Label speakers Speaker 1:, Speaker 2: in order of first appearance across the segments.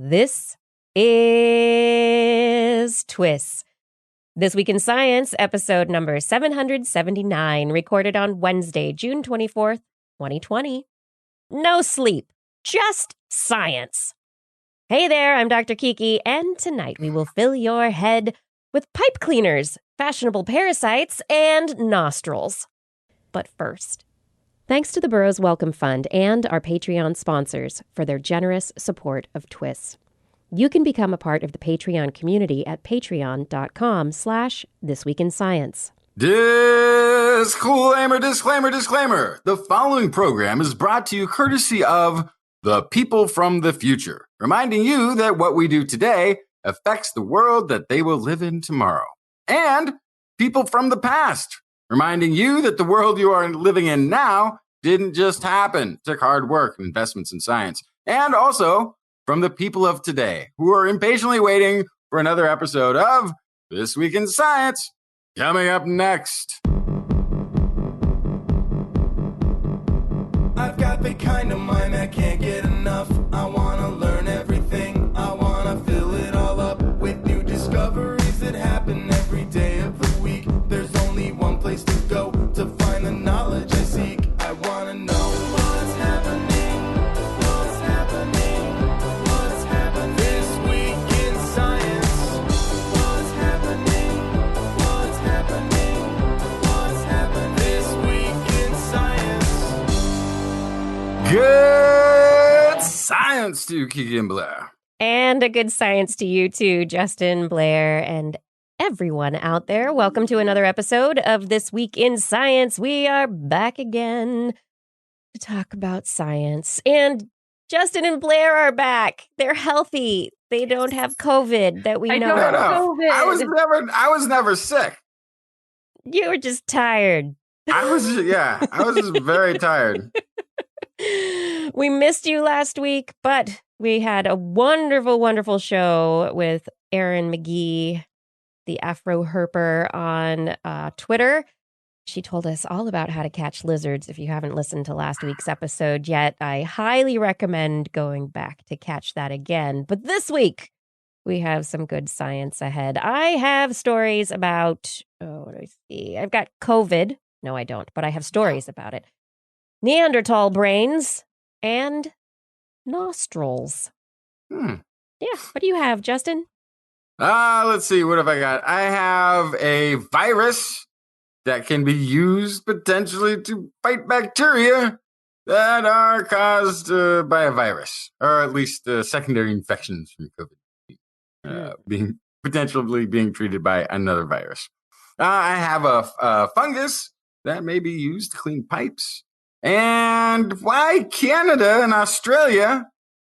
Speaker 1: This is TWIS. This Week in Science, episode number 779, recorded on Wednesday, June 24th, 2020. No sleep, just science. Hey there, I'm Dr. Kiki, and tonight we will fill your head with pipe cleaners, fashionable parasites, and nostrils. But first, thanks to the Burroughs Welcome Fund and our Patreon sponsors for their generous support of TWIS. You can become a part of the Patreon community at patreon.com/thisweekinscience.
Speaker 2: Disclaimer. The following program is brought to you courtesy of the people from the future, reminding you that what we do today affects the world that they will live in tomorrow. And people from the past, reminding you that the world you are living in now didn't just happen. It took hard work and investments in science. And also from the people of today, who are impatiently waiting for another episode of This Week in Science, coming up next.
Speaker 3: I've got the kind of mind that can't get enough. I want to learn everything. I want to fill it all up with new discoveries that happen every day of the week. There's only one place to go to find the knowledge I seek. I want to know what's happening. What's happening? What's happening this week in science? What's happening? What's happening? What's happening this week in science?
Speaker 2: Good science to Kiki and Blair.
Speaker 1: And a good science to you too, Justin, Blair, and everyone out there. Welcome to another episode of This Week in Science. We are back again to talk about science. And Justin and Blair are back. They're healthy. They don't have COVID that we know.
Speaker 4: I don't have
Speaker 2: No,
Speaker 4: COVID.
Speaker 2: I was never sick.
Speaker 1: You were just tired.
Speaker 2: I was just very tired.
Speaker 1: We missed you last week, but we had a wonderful, wonderful show with Erin McGee, the Afro Herper, on Twitter. She told us all about how to catch lizards. If you haven't listened to last week's episode yet, I highly recommend going back to catch that again. But this week, we have some good science ahead. I have stories about, what do I see? I've got COVID. No, I don't, but I have stories about it. Neandertal brains and nostrils. Yeah, what do you have, Justin?
Speaker 2: Let's see. What have I got? I have a virus that can be used potentially to fight bacteria that are caused by a virus, or at least secondary infections from COVID, potentially being treated by another virus. I have a fungus that may be used to clean pipes, and why Canada and Australia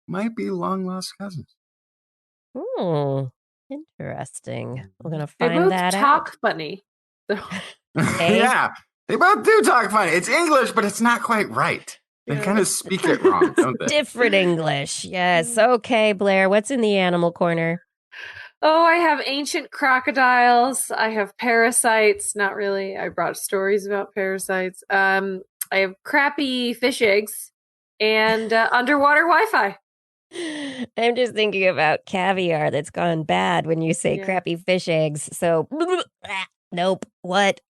Speaker 2: might be long-lost cousins.
Speaker 1: Interesting. We're going to
Speaker 4: They
Speaker 1: find
Speaker 4: both
Speaker 1: that out.
Speaker 4: talk funny. So,
Speaker 1: Okay.
Speaker 2: Yeah, they both do talk funny. It's English, but it's not quite right. They kind of speak it wrong, don't they?
Speaker 1: Different English. Yes. Okay, Blair, what's in the animal corner?
Speaker 4: I have ancient crocodiles. I have parasites. Not really. I brought stories about parasites. I have crappy fish eggs and underwater Wi-Fi.
Speaker 1: I'm just thinking about caviar that's gone bad when you say
Speaker 4: Yeah.
Speaker 1: crappy fish eggs. So, nope. What?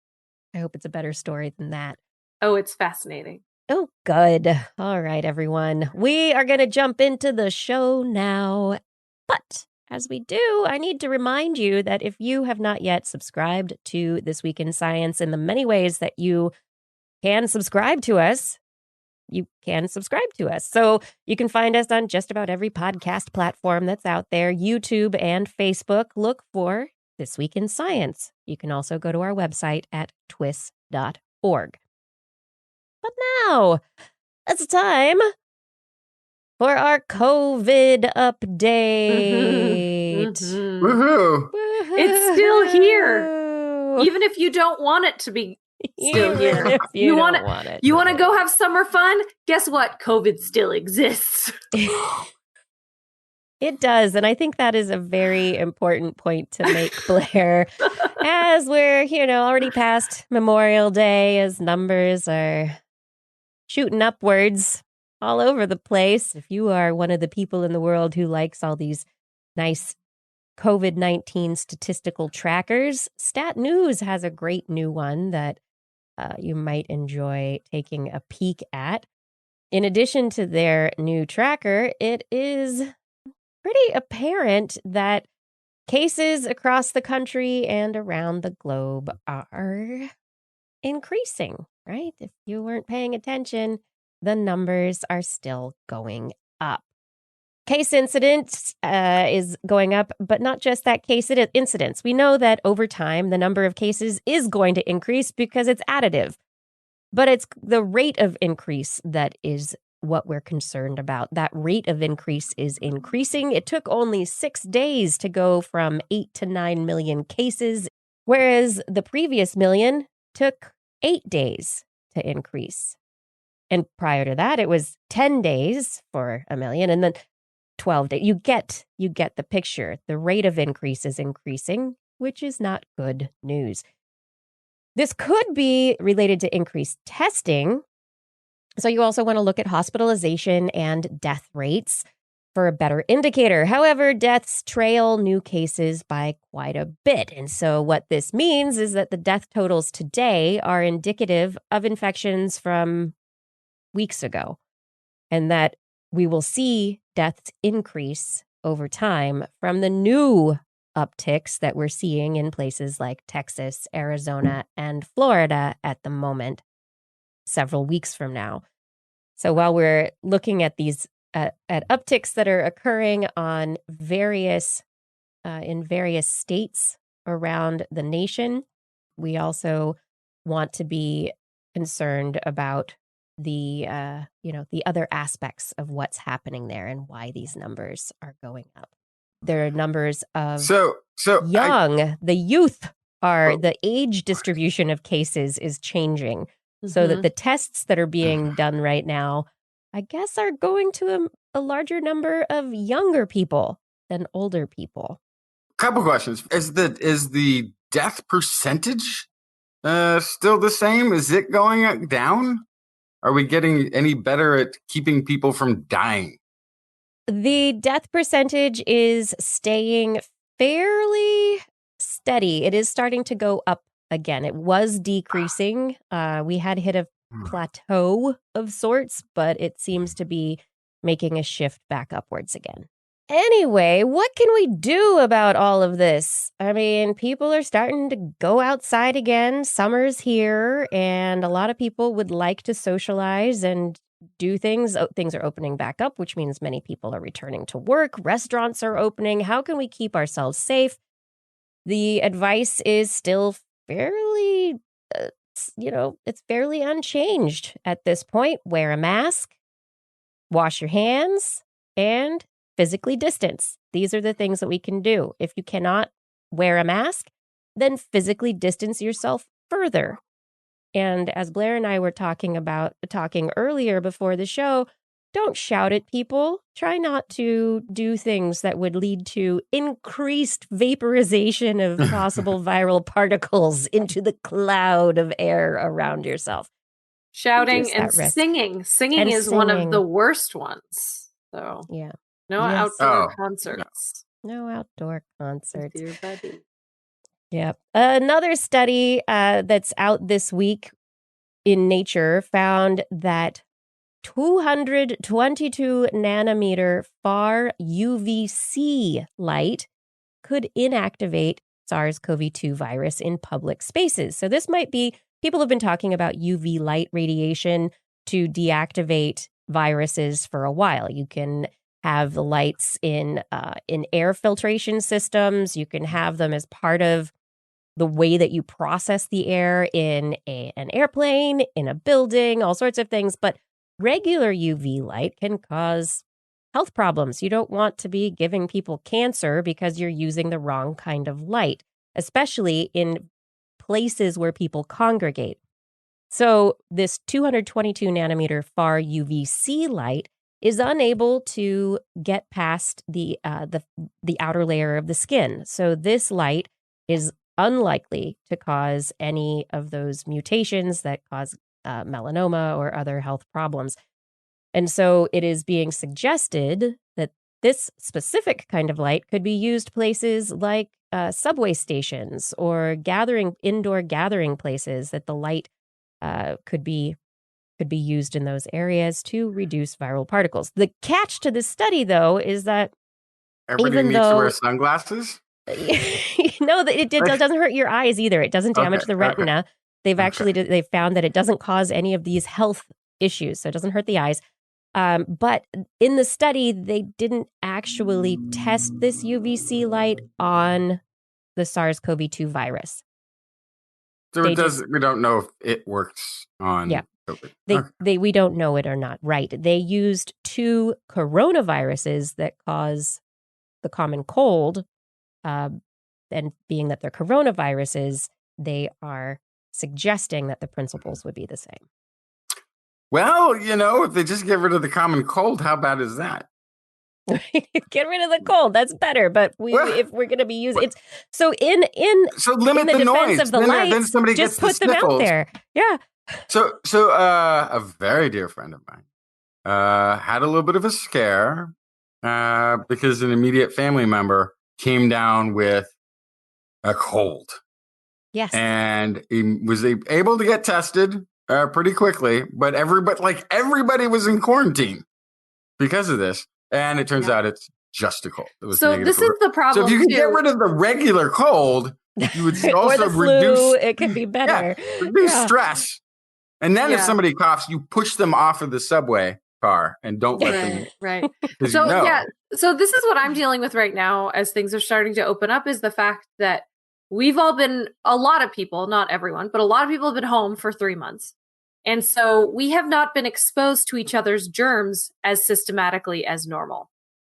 Speaker 1: I hope it's a better story than that.
Speaker 4: Oh, it's fascinating.
Speaker 1: Oh, good. All right, everyone. We are going to jump into the show now. But as we do, I need to remind you that if you have not yet subscribed to This Week in Science in the many ways that you can subscribe to us, you can subscribe to us. So you can find us on just about every podcast platform that's out there, YouTube and Facebook. Look for This Week in Science. You can also go to our website at twis.org. But now, it's time for our COVID update.
Speaker 2: Woohoo!
Speaker 4: It's still here. Even if you don't want it to be still
Speaker 1: Even
Speaker 4: here.
Speaker 1: if you
Speaker 4: want
Speaker 1: don't want it.
Speaker 4: You want to go have summer fun? Guess what? COVID still exists.
Speaker 1: It does. And I think that is a very important point to make, Blair, as we're, already past Memorial Day, as numbers are shooting upwards. all over the place. If you are one of the people in the world who likes all these nice COVID-19 statistical trackers, Stat News has a great new one that you might enjoy taking a peek at. In addition to their new tracker, it is pretty apparent that cases across the country and around the globe are increasing, right? If you weren't paying attention, the numbers are still going up. Case incidence is going up, but not just that case incidence. We know that over time, the number of cases is going to increase because it's additive. But it's the rate of increase that is what we're concerned about. That rate of increase is increasing. It took only 6 days to go from 8 to 9 million cases, whereas the previous million took 8 days to increase. And prior to that, it was 10 days for a million, and then 12 days. You get the picture. The rate of increase is increasing, which is not good news. This could be related to increased testing. So you also want to look at hospitalization and death rates for a better indicator. However, deaths trail new cases by quite a bit. And so what this means is that the death totals today are indicative of infections from weeks ago, and that we will see deaths increase over time from the new upticks that we're seeing in places like Texas, Arizona, and Florida at the moment, several weeks from now. So while we're looking at these at upticks that are occurring on various in various states around the nation, we also want to be concerned about the the other aspects of what's happening there and why these numbers are going up. There are numbers of the youth are the age distribution of cases is changing, so that the tests that are being done right now, I guess, are going to a larger number of younger people than older people.
Speaker 2: Couple questions. Is the death percentage still the same? Is it going down? Are we getting any better at keeping people from dying?
Speaker 1: The death percentage is staying fairly steady. It is starting to go up again. It was decreasing. We had hit a plateau of sorts, but it seems to be making a shift back upwards again. Anyway, what can we do about all of this? I mean, people are starting to go outside again. Summer's here, and a lot of people would like to socialize and do things. Things are opening back up, which means many people are returning to work. Restaurants are opening. How can we keep ourselves safe? The advice is still fairly, it's fairly unchanged at this point. Wear a mask, wash your hands, and physically distance. These are the things that we can do. If you cannot wear a mask, then physically distance yourself further. And as Blair and I were talking earlier before the show, don't shout at people. Try not to do things that would lead to increased vaporization of possible viral particles into the cloud of air around yourself.
Speaker 4: Shouting and singing. Singing is one of the worst ones. So
Speaker 1: yeah.
Speaker 4: No outdoor concerts.
Speaker 1: No outdoor concerts.
Speaker 4: With your buddy.
Speaker 1: Yep. Another study that's out this week in Nature found that 222 nanometer far UVC light could inactivate SARS-CoV-2 virus in public spaces. So this might be, people have been talking about UV light radiation to deactivate viruses for a while. You can have the lights in air filtration systems. You can have them as part of the way that you process the air in an airplane, in a building, all sorts of things. But regular UV light can cause health problems. You don't want to be giving people cancer because you're using the wrong kind of light, especially in places where people congregate. So this 222 nanometer far UVC light is unable to get past the outer layer of the skin. So this light is unlikely to cause any of those mutations that cause melanoma or other health problems. And so it is being suggested that this specific kind of light could be used places like subway stations or indoor gathering places, that the light could be used in those areas to reduce viral particles. The catch to this study, though, is that
Speaker 2: Everybody needs to wear sunglasses?
Speaker 1: no, it doesn't hurt your eyes either. It doesn't damage the retina. They've found that it doesn't cause any of these health issues, so it doesn't hurt the eyes. But in the study, they didn't actually test this UVC light on the SARS-CoV-2 virus.
Speaker 2: So we don't know if it works on COVID.
Speaker 1: We don't know it or not. Right. They used 2 coronaviruses that cause the common cold. And being that they're coronaviruses, they are suggesting that the principles would be the same.
Speaker 2: Well, if they just get rid of the common cold, how bad is that?
Speaker 1: Get rid of the cold. That's better. But if we're going to be using it, so limit
Speaker 2: the
Speaker 1: defense
Speaker 2: noise
Speaker 1: of the lights,
Speaker 2: then somebody
Speaker 1: just
Speaker 2: gets
Speaker 1: put them out there. Yeah.
Speaker 2: So a very dear friend of mine had a little bit of a scare because an immediate family member came down with a cold.
Speaker 1: Yes.
Speaker 2: And he was able to get tested pretty quickly, but everybody was in quarantine because of this. And it turns out it's just a cold.
Speaker 4: So this is the problem.
Speaker 2: So if you can get rid of the regular cold, you would also
Speaker 1: or the flu, it could be better.
Speaker 2: Reduce stress. And then if somebody coughs, you push them off of the subway car and don't let them.
Speaker 4: Right. So so this is what I'm dealing with right now as things are starting to open up, is the fact that we've all been, a lot of people, not everyone, but a lot of people have been home for 3 months. And so we have not been exposed to each other's germs as systematically as normal.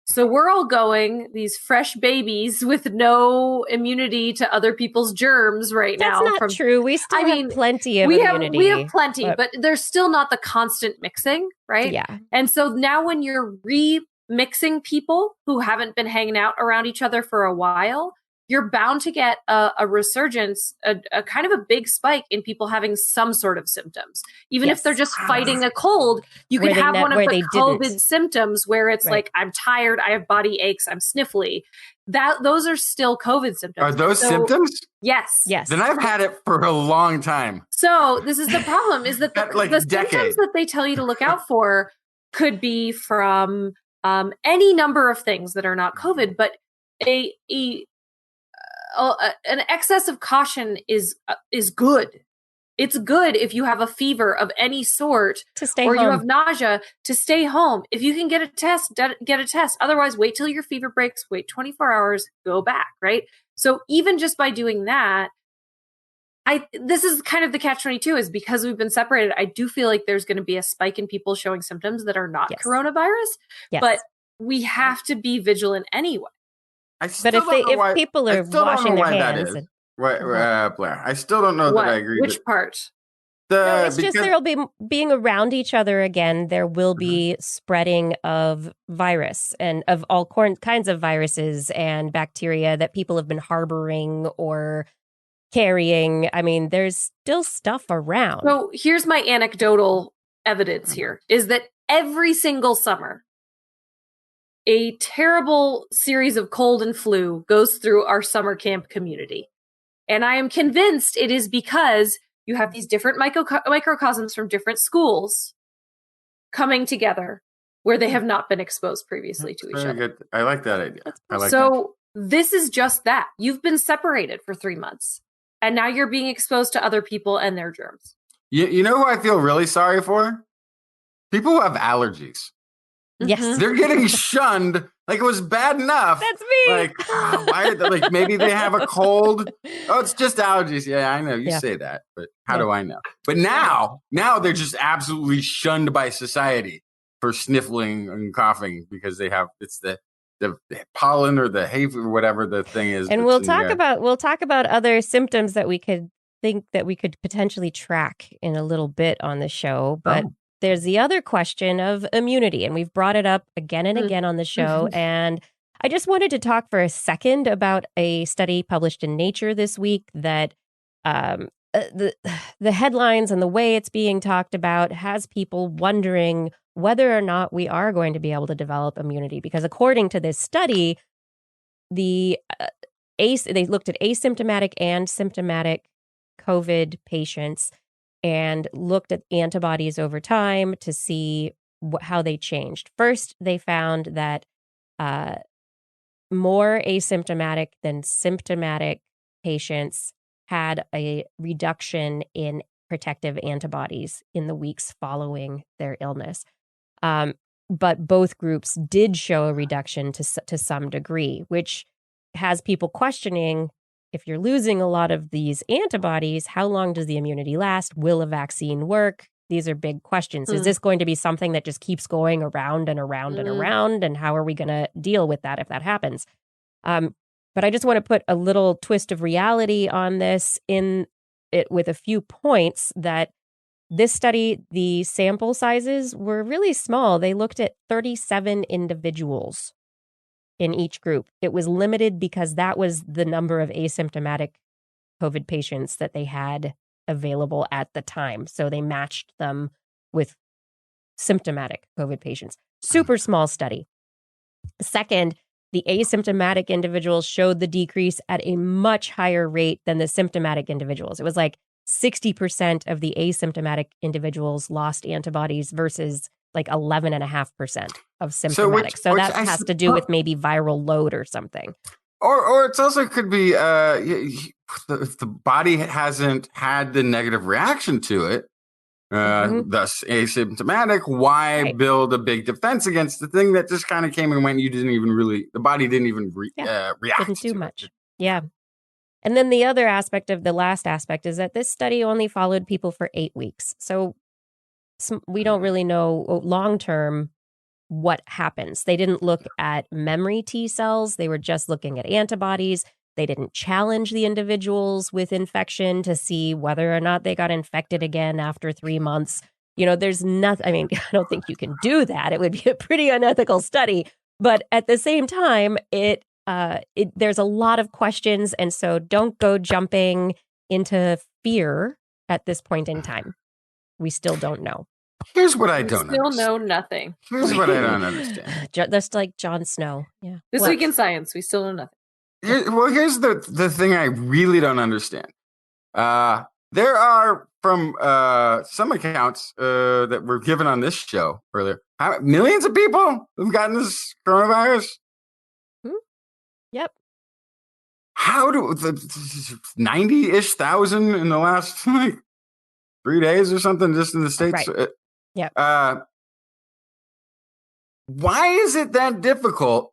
Speaker 4: So we're all going, these fresh babies with no immunity to other people's germs now.
Speaker 1: That's not true. We still have plenty of immunity.
Speaker 4: We have plenty, but there's still not the constant mixing, right?
Speaker 1: Yeah.
Speaker 4: And so now when you're remixing people who haven't been hanging out around each other for a while, you're bound to get a resurgence, a kind of a big spike in people having some sort of symptoms. Even if they're just fighting a cold, you could have one of the COVID symptoms where it's like, I'm tired, I have body aches, I'm sniffly. Those are still COVID symptoms.
Speaker 2: Are those symptoms?
Speaker 4: Yes.
Speaker 2: Then I've had it for a long time.
Speaker 4: So this is the problem, is that the symptoms that they tell you to look out for could be from any number of things that are not COVID, but an excess of caution is good. It's good if you have a fever of any sort
Speaker 1: to stay
Speaker 4: or
Speaker 1: home.
Speaker 4: You have nausea to stay home. If you can get a test, get a test. Otherwise, wait till your fever breaks, wait 24 hours, go back, right? So even just by doing that, this is kind of the catch-22, is because we've been separated, I do feel like there's going to be a spike in people showing symptoms that are not coronavirus, but we have to be vigilant anyway.
Speaker 1: But if people are washing their hands,
Speaker 2: Blair, I still don't know that I agree.
Speaker 4: Which part?
Speaker 1: It's just there'll be being around each other again. There will be spreading of virus and of all kinds of viruses and bacteria that people have been harboring or carrying. I mean, there's still stuff around.
Speaker 4: So here's my anecdotal evidence here, is that every single summer, a terrible series of cold and flu goes through our summer camp community. And I am convinced it is because you have these different microcosms from different schools coming together where they have not been exposed previously to each other.
Speaker 2: Good. I like that idea.
Speaker 4: This is just that. You've been separated for 3 months, and now you're being exposed to other people and their germs.
Speaker 2: You know who I feel really sorry for? People who have allergies.
Speaker 1: Yes.
Speaker 2: They're getting shunned. Like, it was bad enough.
Speaker 1: That's me.
Speaker 2: Like, why are they, like, maybe they have a cold. Oh, it's just allergies. Yeah, I know. You say that, but how do I know? But now they're just absolutely shunned by society for sniffling and coughing because it's the pollen or the hay or whatever the thing is.
Speaker 1: And we'll talk about other symptoms that we could think that we could potentially track in a little bit on the show, but there's the other question of immunity, and we've brought it up again and again on the show. And I just wanted to talk for a second about a study published in Nature this week that the headlines and the way it's being talked about has people wondering whether or not we are going to be able to develop immunity. Because according to this study, they looked at asymptomatic and symptomatic COVID patients and looked at antibodies over time to see how they changed. First, they found that more asymptomatic than symptomatic patients had a reduction in protective antibodies in the weeks following their illness. But both groups did show a reduction to some degree, which has people questioning, if you're losing a lot of these antibodies, how long does the immunity last? Will a vaccine work? These are big questions. Is this going to be something that just keeps going around and around and around? And how are we going to deal with that if that happens? But I just want to put a little twist of reality on this in it with a few points that this study, the sample sizes were really small. They looked at 37 individuals in each group. It was limited because that was the number of asymptomatic COVID patients that they had available at the time. So they matched them with symptomatic COVID patients. Super small study. Second, the asymptomatic individuals showed the decrease at a much higher rate than the symptomatic individuals. It was like 60% of the asymptomatic individuals lost antibodies versus like 11.5% of symptomatic. So that has to do with maybe viral load or something.
Speaker 2: Or it's also could be if the body hasn't had the negative reaction to it, thus asymptomatic, why build a big defense against the thing that just kind of came and went? You didn't even the body didn't even react.
Speaker 1: Didn't do much. Yeah. And then the other aspect of the last aspect is that this study only followed people for 8 weeks. So we don't really know long-term what happens. They didn't look at memory T cells. They were just looking at antibodies. They didn't challenge the individuals with infection to see whether or not they got infected again after 3 months. You know, there's nothing, I mean, I don't think you can do that. It would be a pretty unethical study. But at the same time, there's a lot of questions. And so don't go jumping into fear at this point in time. We still don't know.
Speaker 2: Here's what I don't
Speaker 4: understand. Still know nothing.
Speaker 2: Here's what I don't understand.
Speaker 1: That's like Jon Snow. Yeah.
Speaker 4: This week in science, we still know nothing.
Speaker 2: Here's the thing I really don't understand. There are, from some accounts that were given on this show earlier, millions of people who've gotten this coronavirus.
Speaker 1: Yep.
Speaker 2: How do the 90-ish thousand in the last 3 days or something just in the States?
Speaker 1: Right. Yeah.
Speaker 2: Why is it that difficult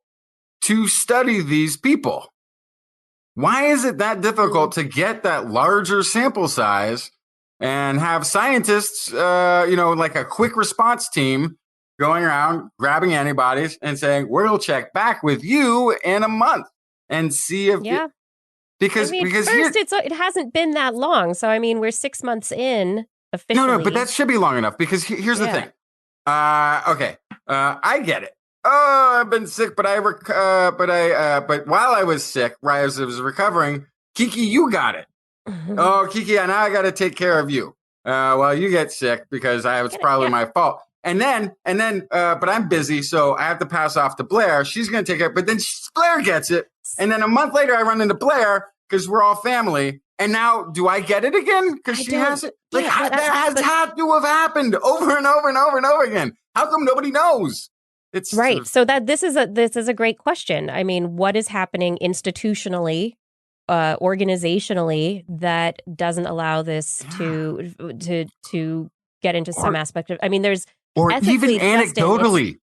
Speaker 2: to study these people? Why is it that difficult to get that larger sample size and have scientists, like a quick response team going around grabbing antibodies and saying, we'll check back with you in a month and see if because
Speaker 1: it hasn't been that long. So I mean, we're 6 months in officially.
Speaker 2: No, but that should be long enough because here's the thing. I get it. Oh, I've been sick, but but while I was sick, right as I was recovering, Kiki, you got it. Oh, Kiki, now I got to take care of you. While you get sick because it's probably my fault. And then, but I'm busy, so I have to pass off to Blair. She's going to take it, but then Blair gets it. And then a month later, I run into Blair because we're all family. And now, do I get it again? Because she has it? Like, that has had to have happened over and over and over and over again. How come nobody knows? It's
Speaker 1: right. So this is a great question. I mean, what is happening institutionally, organizationally, that doesn't allow this to get into some aspect of? I mean, there's
Speaker 2: even anecdotally,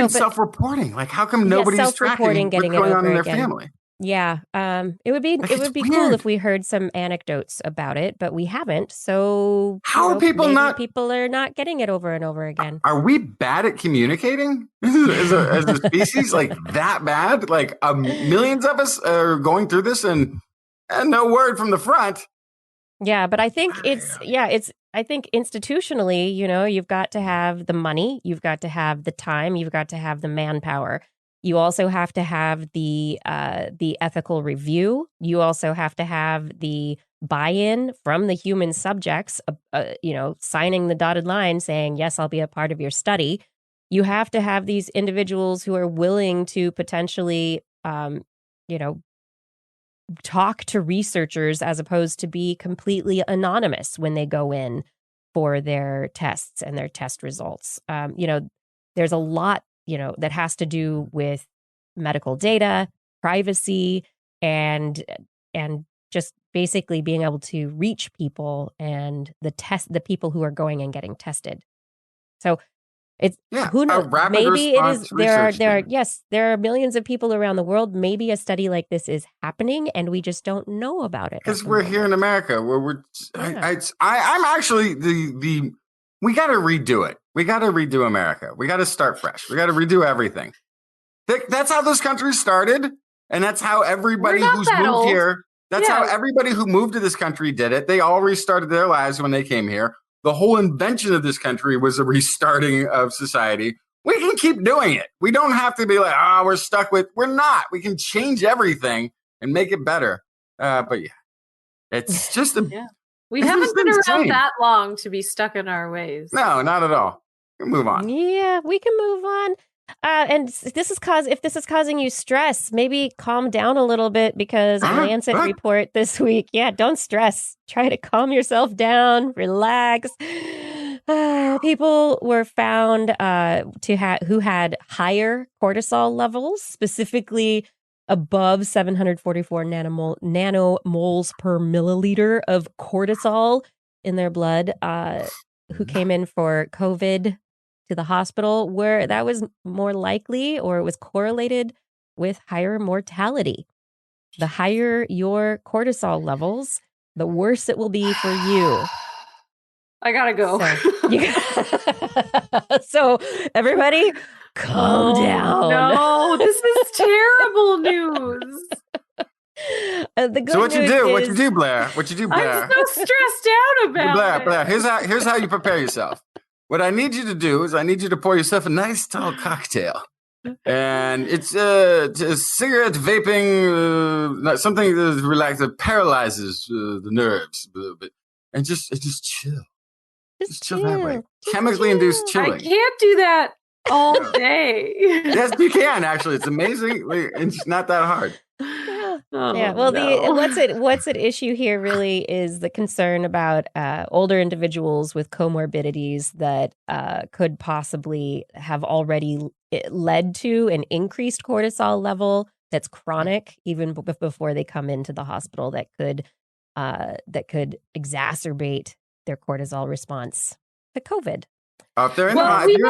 Speaker 2: self-reporting. Like, how come nobody's tracking what's going on in their family?
Speaker 1: Yeah, it would be cool if we heard some anecdotes about it, but we haven't. So
Speaker 2: how are people not?
Speaker 1: People are not getting it over and over again.
Speaker 2: Are we bad at communicating as a species? Like that bad? Like millions of us are going through this and no word from the front.
Speaker 1: Yeah, but I think I think institutionally, you've got to have the money, you've got to have the time, you've got to have the manpower. You also have to have the ethical review. You also have to have the buy-in from the human subjects, signing the dotted line saying, yes, I'll be a part of your study. you have to have these individuals who are willing to potentially, talk to researchers as opposed to be completely anonymous when they go in for their tests and their test results. There's a lot, that has to do with medical data, privacy, and just basically being able to reach people and the people who are going and getting tested. So it's who knows? Maybe it is. There are millions of people around the world. Maybe a study like this is happening, and we just don't know about it
Speaker 2: because we're here in America. Where we're, I'm actually the. We got to redo it. We got to redo America. We got to start fresh. We got to redo everything. That's how those countries started, and that's how everybody who's moved here. That's how everybody who moved to this country did it. They all restarted their lives when they came here. The whole invention of this country was a restarting of society. We can keep doing it. We don't have to be like, we're stuck with. We're not. We can change everything and make it better. But it's just
Speaker 4: We haven't been around that long to be stuck in our ways.
Speaker 2: No, not at all. We can move on.
Speaker 1: Yeah, we can move on. And if this is causing you stress, maybe calm down a little bit, because Lancet report this week. Yeah, don't stress. Try to calm yourself down, relax. People were found who had higher cortisol levels, specifically above 744 nanomoles per milliliter of cortisol in their blood, who came in for COVID to the hospital, where that was more likely, or it was correlated with higher mortality. The higher your cortisol levels, the worse it will be for you.
Speaker 4: I gotta go.
Speaker 1: So everybody, calm down.
Speaker 4: No, this is terrible news.
Speaker 2: So what you do, Blair? What you do, Blair?
Speaker 4: I'm so stressed out about
Speaker 2: Blair, here's how you prepare yourself. What I need you to do is I need you to pour yourself a nice tall cocktail. And it's cigarette vaping, something that paralyzes the nerves a little bit. And just chill. Just chill that way. Chemically induced chilling.
Speaker 4: I can't do that all day.
Speaker 2: Yes, you can, actually. It's amazing. It's not that hard.
Speaker 1: Well, what's at issue here really is the concern about older individuals with comorbidities that could possibly have already led to an increased cortisol level that's chronic, even before they come into the hospital, that could exacerbate their cortisol response to COVID.
Speaker 2: If you're in the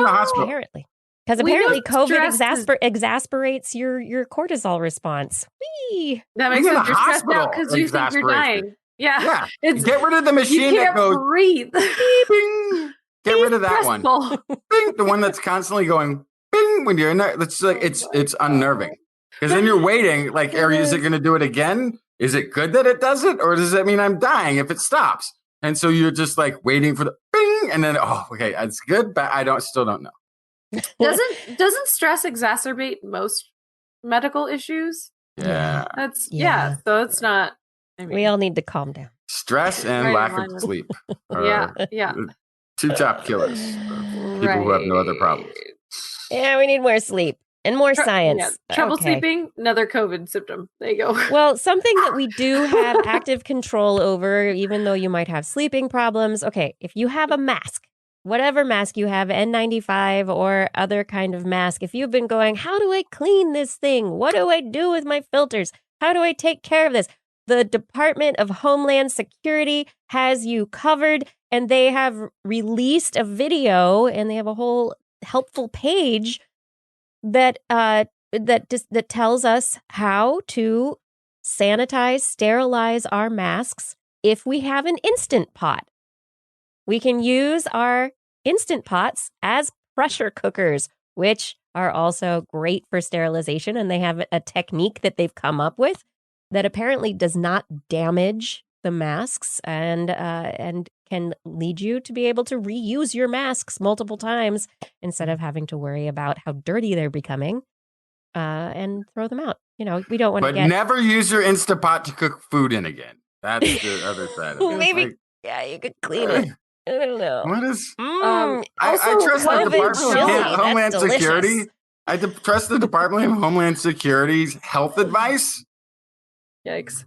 Speaker 2: hospital,
Speaker 1: apparently. Because apparently COVID exasperates your cortisol response. Whee!
Speaker 4: That makes sense. You're stressed out because you think you're dying. Yeah.
Speaker 2: Get rid of the machine that goes
Speaker 4: breathe.
Speaker 2: Bing. Get rid of that one. Bing. The one that's constantly going bing when you're in there. It's like it's unnerving. Because then you're waiting. Like, is it going to do it again? Is it good that it does it, or does that mean I'm dying if it stops? And so you're just like waiting for the bing, and then okay, it's good, but still don't know.
Speaker 4: Doesn't stress exacerbate most medical issues?
Speaker 2: Yeah.
Speaker 4: So it's not.
Speaker 1: We all need to calm down.
Speaker 2: Stress and lack of sleep. Two top killers for people who have no other problems.
Speaker 1: Yeah, we need more sleep and more science.
Speaker 4: Yeah. Trouble sleeping, another COVID symptom. There you go.
Speaker 1: Well, something that we do have active control over, even though you might have sleeping problems. Okay, if you have a mask, whatever mask you have, N95 or other kind of mask, if you've been going, how do I clean this thing? What do I do with my filters? How do I take care of this? The Department of Homeland Security has you covered, and they have released a video, and they have a whole helpful page that tells us how to sanitize, sterilize our masks if we have an Instant Pot. We can use our Instant Pots as pressure cookers, which are also great for sterilization, and they have a technique that they've come up with that apparently does not damage the masks and can lead you to be able to reuse your masks multiple times instead of having to worry about how dirty they're becoming and throw them out. We don't want to get...
Speaker 2: But never use your Instant Pot to cook food in again. That's the other side of it.
Speaker 1: Maybe, you could clean it. I don't know.
Speaker 2: What is?
Speaker 1: Mm,
Speaker 2: I
Speaker 4: Also,
Speaker 2: trust the
Speaker 1: COVID
Speaker 2: Department
Speaker 1: chili.
Speaker 2: of
Speaker 1: That's
Speaker 2: Homeland
Speaker 1: delicious.
Speaker 2: Security. Trust the Department of Homeland Security's health advice.
Speaker 4: Yikes.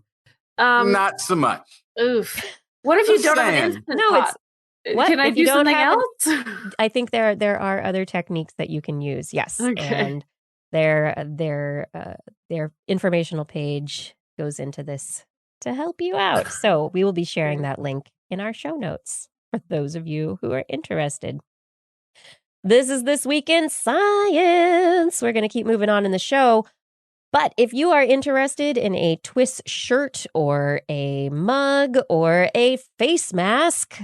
Speaker 2: Not so much.
Speaker 4: Oof. What if you
Speaker 2: Just
Speaker 4: don't have an
Speaker 2: saying.
Speaker 4: instant
Speaker 1: No,
Speaker 4: pot?
Speaker 1: what?
Speaker 4: Can I
Speaker 1: If you
Speaker 4: do
Speaker 1: don't
Speaker 4: something
Speaker 1: have
Speaker 4: else?
Speaker 1: I think there are other techniques that you can use. Yes,
Speaker 4: Okay.
Speaker 1: and their informational page goes into this to help you out. So we will be sharing
Speaker 4: Very
Speaker 1: that link in our show notes for those of you who are interested. This is This Week in Science. We're going to keep moving on in the show. But if you are interested in a TWIS shirt or a mug or a face mask,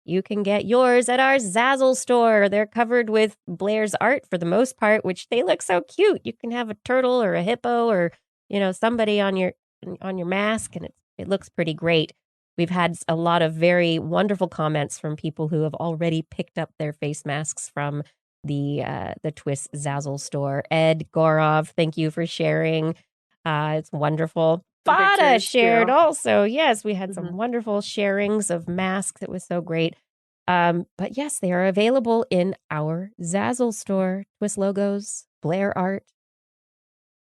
Speaker 1: you can get yours at our Zazzle store. They're covered with Blair's art for the most part, which they look so cute. You can have a turtle or a hippo or, somebody on your mask, and it looks pretty great. We've had a lot of very wonderful comments from people who have already picked up their face masks from the TWIS Zazzle store. Ed Gorov, thank you for sharing. It's wonderful.
Speaker 4: The
Speaker 1: Bada
Speaker 4: pictures,
Speaker 1: shared
Speaker 4: too.
Speaker 1: also. Yes, we had
Speaker 4: Mhm.
Speaker 1: some wonderful sharings of masks. It was so great. But yes, they are available in our Zazzle store. TWIS logos, Blair art,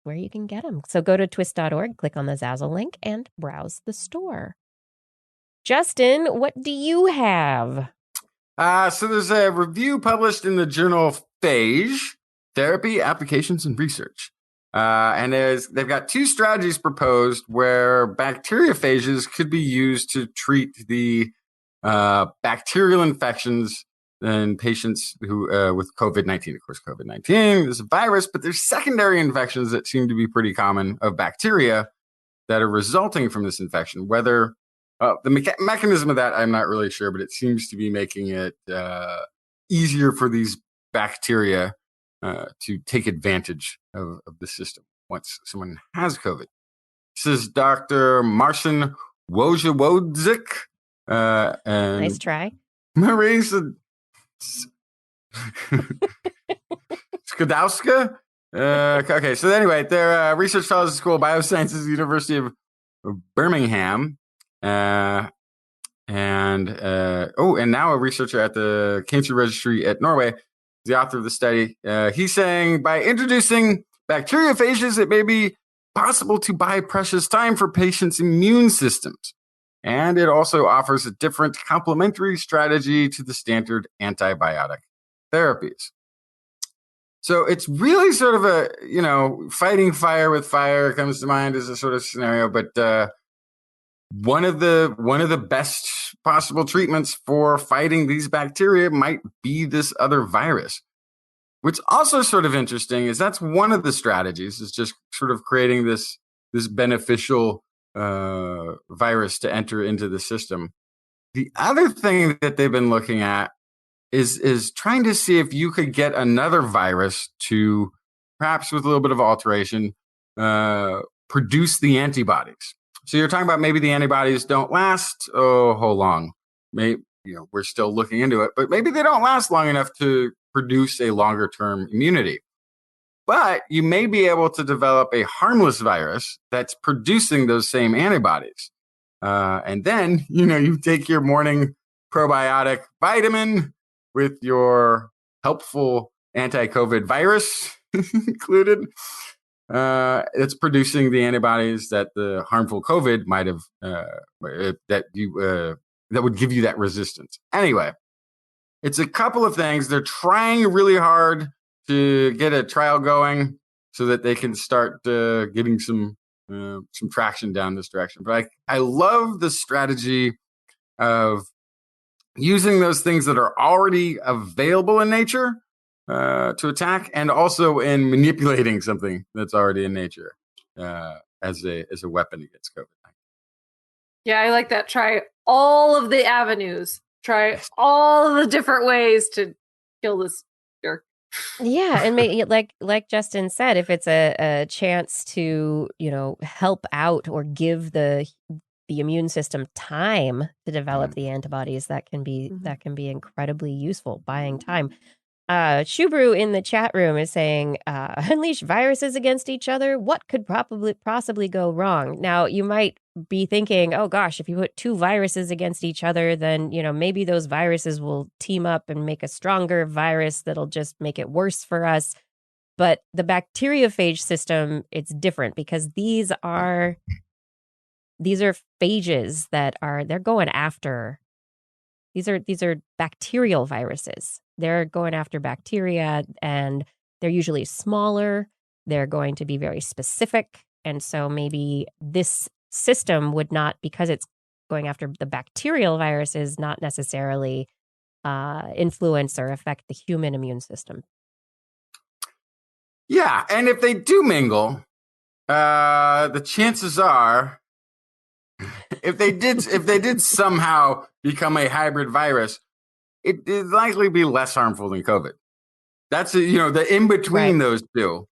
Speaker 1: where you can get them. So go to twis.org, click on the Zazzle link, and browse the store. Justin, what do you have?
Speaker 2: So there's a review published in the journal Phage, Therapy, Applications, and Research. And they've got two strategies proposed where bacteriophages could be used to treat the bacterial infections in patients who with COVID-19. Of course, COVID-19 is a virus, but there's secondary infections that seem to be pretty common of bacteria that are resulting from this infection. Whether the mechanism of that, I'm not really sure, but it seems to be making it easier for these bacteria to take advantage of the system once someone has COVID. This is Dr. Marcin Wojciechowski and
Speaker 1: Nice try.
Speaker 2: Marisa Skłodowska. Okay, so anyway, they're research fellows at the School of Biosciences, University of Birmingham. And now a researcher at the Cancer Registry at Norway, the author of the study. He's saying by introducing bacteriophages, it may be possible to buy precious time for patients' immune systems. And it also offers a different complementary strategy to the standard antibiotic therapies. So it's really sort of a, fighting fire with fire comes to mind as a sort of scenario, but one of the best possible treatments for fighting these bacteria might be this other virus. What's also sort of interesting is that's one of the strategies, is just sort of creating this beneficial virus to enter into the system. The other thing that they've been looking at is trying to see if you could get another virus to, perhaps with a little bit of alteration, produce the antibodies. So you're talking about maybe the antibodies don't last how long? Maybe we're still looking into it, but maybe they don't last long enough to produce a longer term immunity. But you may be able to develop a harmless virus that's producing those same antibodies. And then, you take your morning probiotic vitamin with your helpful anti-COVID virus included. It's producing the antibodies that the harmful COVID might have, that would give you that resistance. Anyway, it's a couple of things. They're trying really hard to get a trial going so that they can start getting some traction down this direction. But I love the strategy of using those things that are already available in nature to attack, and also in manipulating something that's already in nature as a weapon against COVID-19.
Speaker 4: Yeah, I like that. Try all of the avenues. Try all of the different ways to kill this jerk.
Speaker 1: Yeah, and like Justin said, if it's a chance to help out or give the immune system time to develop the antibodies, that can be incredibly useful. Buying time. Shubru in the chat room is saying, unleash viruses against each other. What could possibly go wrong? Now, you might be thinking, oh gosh, if you put two viruses against each other, then, maybe those viruses will team up and make a stronger virus that'll just make it worse for us. But the bacteriophage system, it's different because these are phages they're going after. These are bacterial viruses. They're going after bacteria, and they're usually smaller. They're going to be very specific. And so maybe this system would not, because it's going after the bacterial viruses, not necessarily influence or affect the human immune system.
Speaker 2: Yeah, and if they do mingle, the chances are, if they did somehow become a hybrid virus, it'd likely be less harmful than COVID. That's the in between those two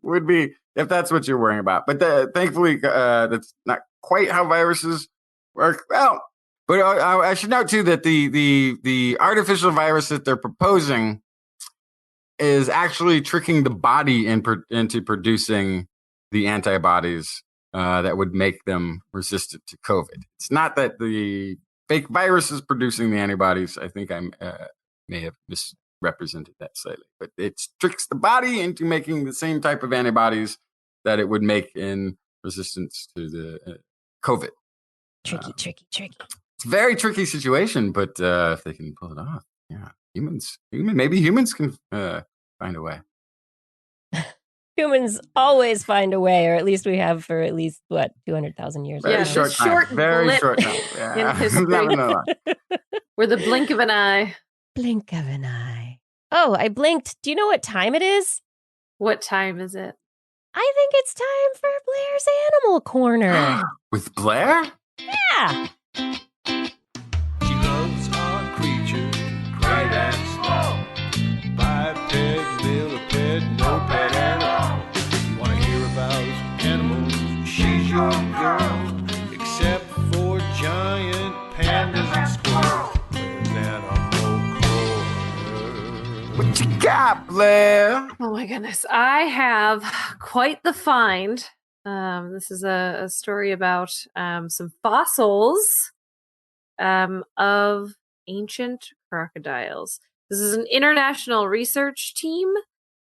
Speaker 2: would be, if that's what you're worrying about. But thankfully, that's not quite how viruses work. Well, but I should note too that the artificial virus that they're proposing is actually tricking the body into producing the antibodies that would make them resistant to COVID. It's not that the fake virus is producing the antibodies. I think I may have misrepresented that slightly, but it tricks the body into making the same type of antibodies that it would make in resistance to the COVID.
Speaker 1: Tricky.
Speaker 2: It's a very tricky situation, but if they can pull it off, yeah, maybe humans can find a way.
Speaker 1: Humans always find a way, or at least we have for 200,000 years.
Speaker 2: Very short time. Very short time.
Speaker 4: In history. We're the blink of an eye.
Speaker 1: Blink of an eye. Oh, I blinked. Do you know what time it is?
Speaker 4: What time is it?
Speaker 1: I think it's time for Blair's Animal Corner.
Speaker 2: With Blair?
Speaker 1: Yeah.
Speaker 3: She loves our creature, great and small. Biped, millipede, no pet at all. You wanna hear about animals? She's your girl. Except for giant pandas and squirrels. There's Animal Corner.
Speaker 2: What you got, Blair?
Speaker 4: Oh my goodness. I have quite the find. This is a story about some fossils of ancient crocodiles. This is an international research team,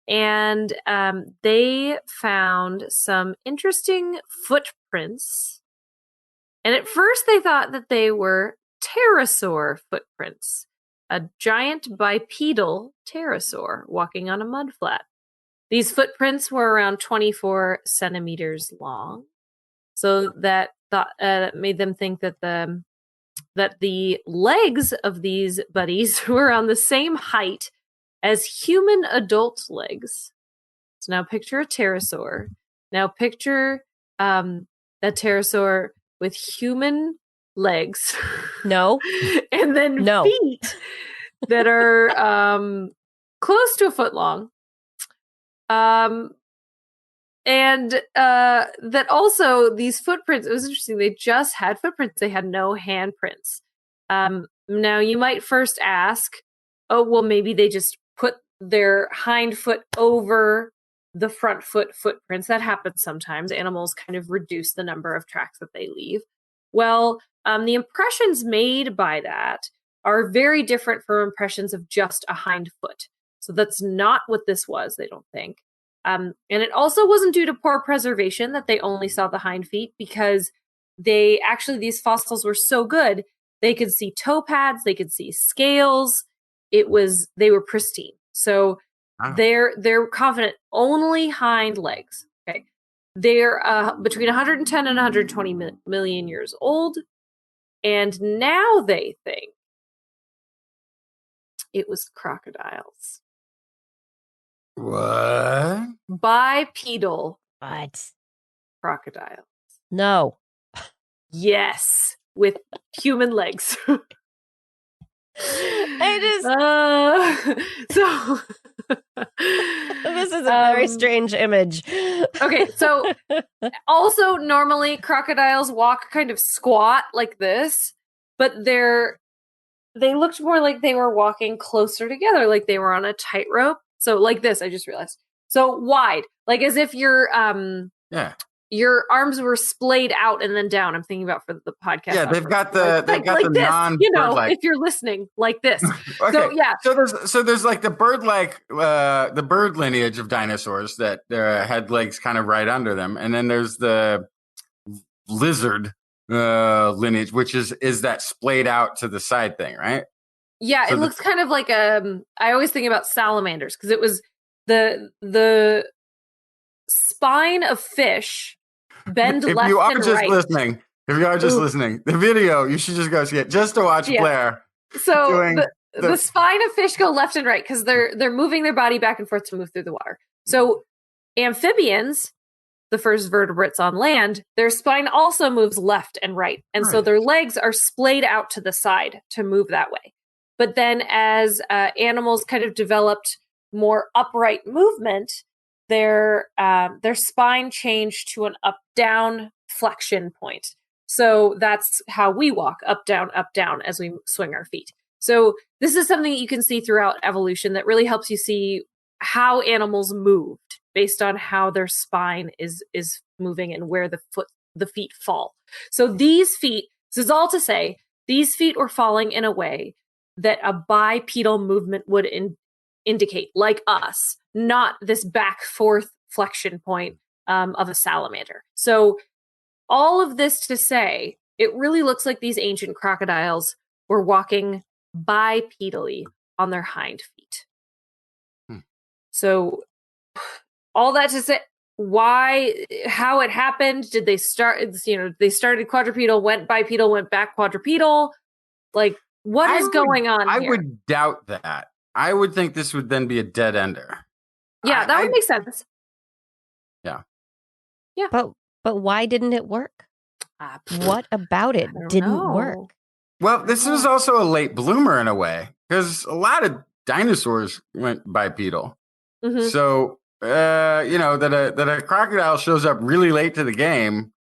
Speaker 4: and they found some interesting footprints. And at first they thought that they were pterosaur footprints, a giant bipedal pterosaur walking on a mudflat. These footprints were around 24 centimeters long, so that made them think that the legs of these buddies were on the same height as human adult legs. So now picture a pterosaur. Now picture that pterosaur with human legs.
Speaker 1: No.
Speaker 4: And then feet that are close to a foot long. And that also these footprints, it was interesting, they just had footprints, they had no handprints. Now you might first ask, oh, well, maybe they just put their hind foot over the front foot footprints. That happens sometimes. Animals kind of reduce the number of tracks that they leave. Well, the impressions made by that are very different from impressions of just a hind foot. So that's not what this was, they don't think. And it also wasn't due to poor preservation that they only saw the hind feet, because these fossils were so good, they could see toe pads, they could see scales. They were pristine. So they're confident only hind legs. Okay. They're between 110 and 120 million years old. And now they think it was crocodiles.
Speaker 2: What?
Speaker 4: Bipedal.
Speaker 1: What?
Speaker 4: Crocodile.
Speaker 1: No.
Speaker 4: Yes, with human legs. So
Speaker 1: this is a very strange image.
Speaker 4: Okay, so also normally crocodiles walk kind of squat like this, but they're they looked more like they were walking closer together, like they were on a tightrope. So like this, I just realized. So wide, like as if your arms were splayed out and then down. I'm thinking about for the podcast.
Speaker 2: Yeah, they've got the
Speaker 4: this,
Speaker 2: non-bird-like.
Speaker 4: if you're listening, like this.
Speaker 2: Okay.
Speaker 4: So yeah.
Speaker 2: So there's like the bird-like, the bird lineage of dinosaurs that had legs kind of right under them, and then there's the lizard lineage, which is that splayed out to the side thing, right?
Speaker 4: Yeah, so it looks kind of like I always think about salamanders because it was the spine of fish bend left and right.
Speaker 2: If you are just listening, the video, you should just go see it just to watch Blair.
Speaker 4: So the spine of fish go left and right because they're moving their body back and forth to move through the water. So amphibians, the first vertebrates on land, their spine also moves left and right. And so their legs are splayed out to the side to move that way. But then as animals kind of developed more upright movement, their spine changed to an up-down flexion point. So that's how we walk, up, down, as we swing our feet. So this is something that you can see throughout evolution that really helps you see how animals moved based on how their spine is moving and where the feet fall. So these feet, this is all to say, these feet were falling in a way that a bipedal movement would indicate, like us, not this back forth flexion point of a salamander. So all of this to say, it really looks like these ancient crocodiles were walking bipedally on their hind feet. So all that to say, how it happened? Did they start, they started quadrupedal, went bipedal, went back quadrupedal? Like, what is going on here?
Speaker 2: I would doubt that. I would think this would then be a dead ender.
Speaker 4: Yeah, that would make sense.
Speaker 2: Yeah.
Speaker 4: Yeah.
Speaker 1: But why didn't it work? What about it didn't work?
Speaker 2: Well, this was also a late bloomer in a way because a lot of dinosaurs went bipedal. Mm-hmm. So, that a crocodile shows up really late to the game.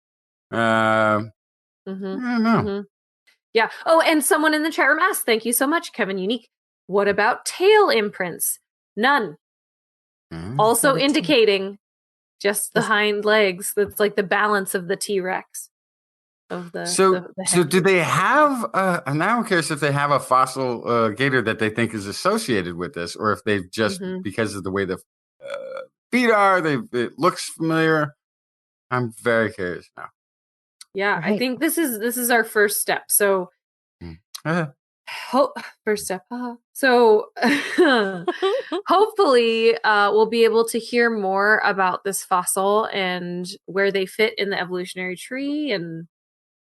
Speaker 2: I don't know.
Speaker 4: Mm-hmm. Yeah. Oh, and someone in the chat room asked, thank you so much, Kevin Unique. What about tail imprints? None. Also indicating just the hind legs. That's like the balance of the T-Rex.
Speaker 2: So do they have, I'm now curious if they have a fossil gator that they think is associated with this, or if they've just, because of the way the feet are, it looks familiar. I'm very curious now.
Speaker 4: Yeah, right. I think this is our first step. So, first step. So, hopefully, we'll be able to hear more about this fossil and where they fit in the evolutionary tree and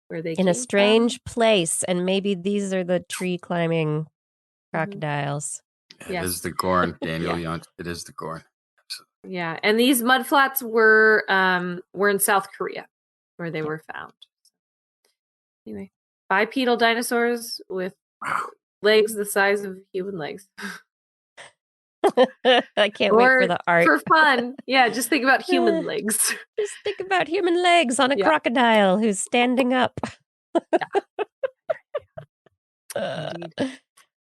Speaker 4: where they
Speaker 1: in a strange place. And maybe these are the tree climbing crocodiles.
Speaker 2: It is the Gorn, Daniel Yount. It is the Gorn. Absolutely.
Speaker 4: Yeah, and these mudflats were in South Korea, where they were found. Anyway, bipedal dinosaurs with legs the size of human legs.
Speaker 1: I can't wait for the art.
Speaker 4: For fun. Yeah, just think about human legs.
Speaker 1: Just think about human legs on a crocodile who's standing up. Oh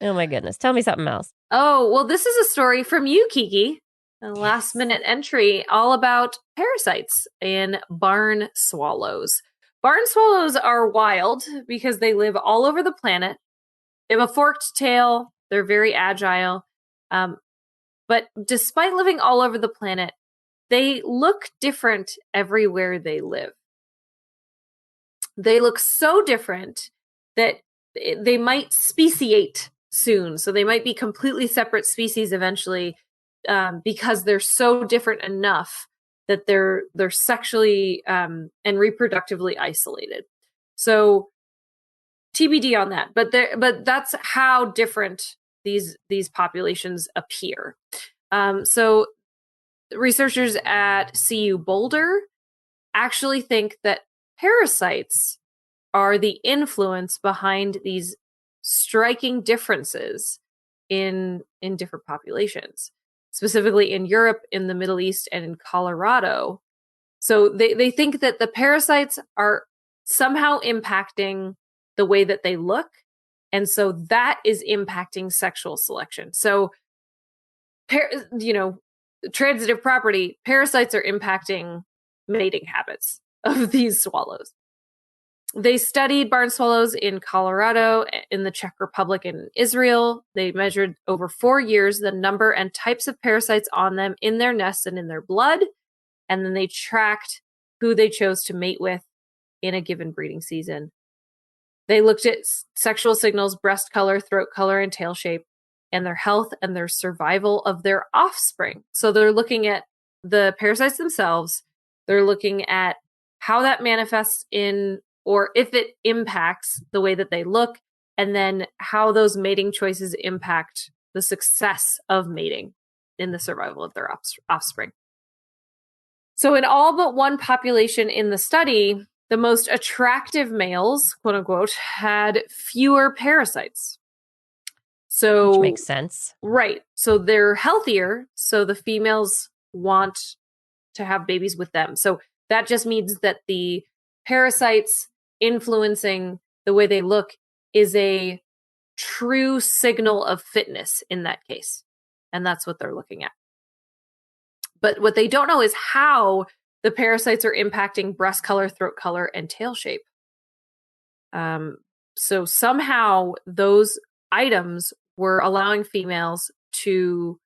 Speaker 1: my goodness. Tell me something else.
Speaker 4: Oh, well, this is a story from you, Kiki. A last minute entry all about parasites in barn swallows. Barn swallows are wild because they live all over the planet. They have a forked tail. They're very agile. But despite living all over the planet, they look different everywhere they live. They look so different that they might speciate soon. So they might be completely separate species eventually because they're so different enough that they're sexually and reproductively isolated. So TBD on that. But that's how different these populations appear. So researchers at CU Boulder actually think that parasites are the influence behind these striking differences in different populations, specifically in Europe, in the Middle East, and in Colorado. So they think that the parasites are somehow impacting the way that they look And so that is impacting sexual selection. So, transitive property, parasites are impacting mating habits of these swallows. They studied barn swallows in Colorado, in the Czech Republic, and Israel. They measured over 4 years the number and types of parasites on them in their nests and in their blood. And then they tracked who they chose to mate with in a given breeding season. They looked at sexual signals, breast color, throat color, and tail shape, and their health and their survival of their offspring. So they're looking at the parasites themselves. They're looking at how that manifests in, or if it impacts the way that they look, and then how those mating choices impact the success of mating in the survival of their offspring. So in all but one population in the study, the most attractive males, quote unquote, had fewer parasites. So,
Speaker 1: which makes sense.
Speaker 4: Right. So they're healthier. So the females want to have babies with them. So that just means that the parasites influencing the way they look is a true signal of fitness in that case. And that's what they're looking at. But what they don't know is how the parasites are impacting breast color, throat color, and tail shape. So somehow those items were allowing females to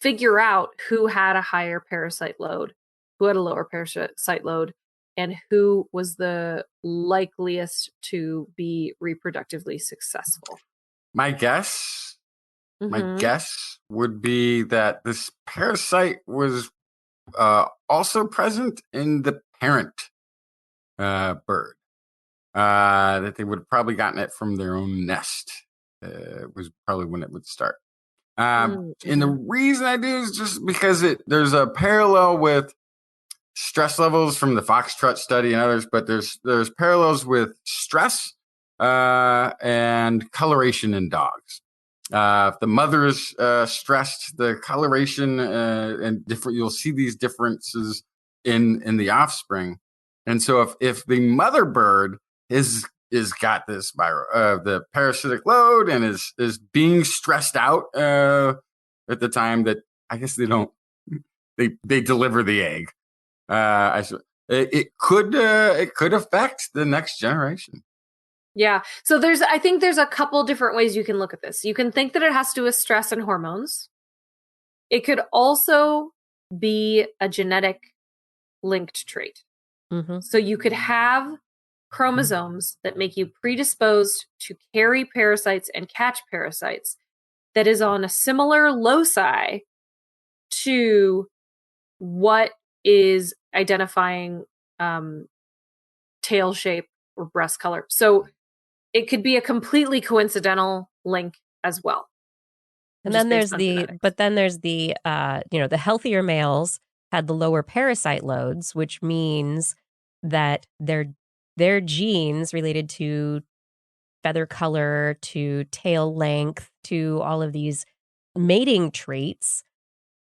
Speaker 4: figure out who had a higher parasite load, who had a lower parasite load, and who was the likeliest to be reproductively successful.
Speaker 2: My guess would be that this parasite was also present in the parent bird. That they would have probably gotten it from their own nest. Was probably when it would start. And the reason I do is just because there's a parallel with stress levels from the Foxtrot study and others, but there's parallels with stress and coloration in dogs. If the mother is stressed, the coloration and different, you'll see these differences in the offspring. And so if the mother bird is got this the parasitic load and is being stressed out at the time that I guess they deliver the egg. It could affect the next generation.
Speaker 4: Yeah. So I think there's a couple different ways you can look at this. You can think that it has to do with stress and hormones. It could also be a genetic linked trait.
Speaker 1: Mm-hmm.
Speaker 4: So you could have chromosomes that make you predisposed to carry parasites and catch parasites that is on a similar loci to what is identifying tail shape or breast color. So it could be a completely coincidental link as well.
Speaker 1: And then there's the healthier males had the lower parasite loads, which means that their genes related to feather color, to tail length, to all of these mating traits,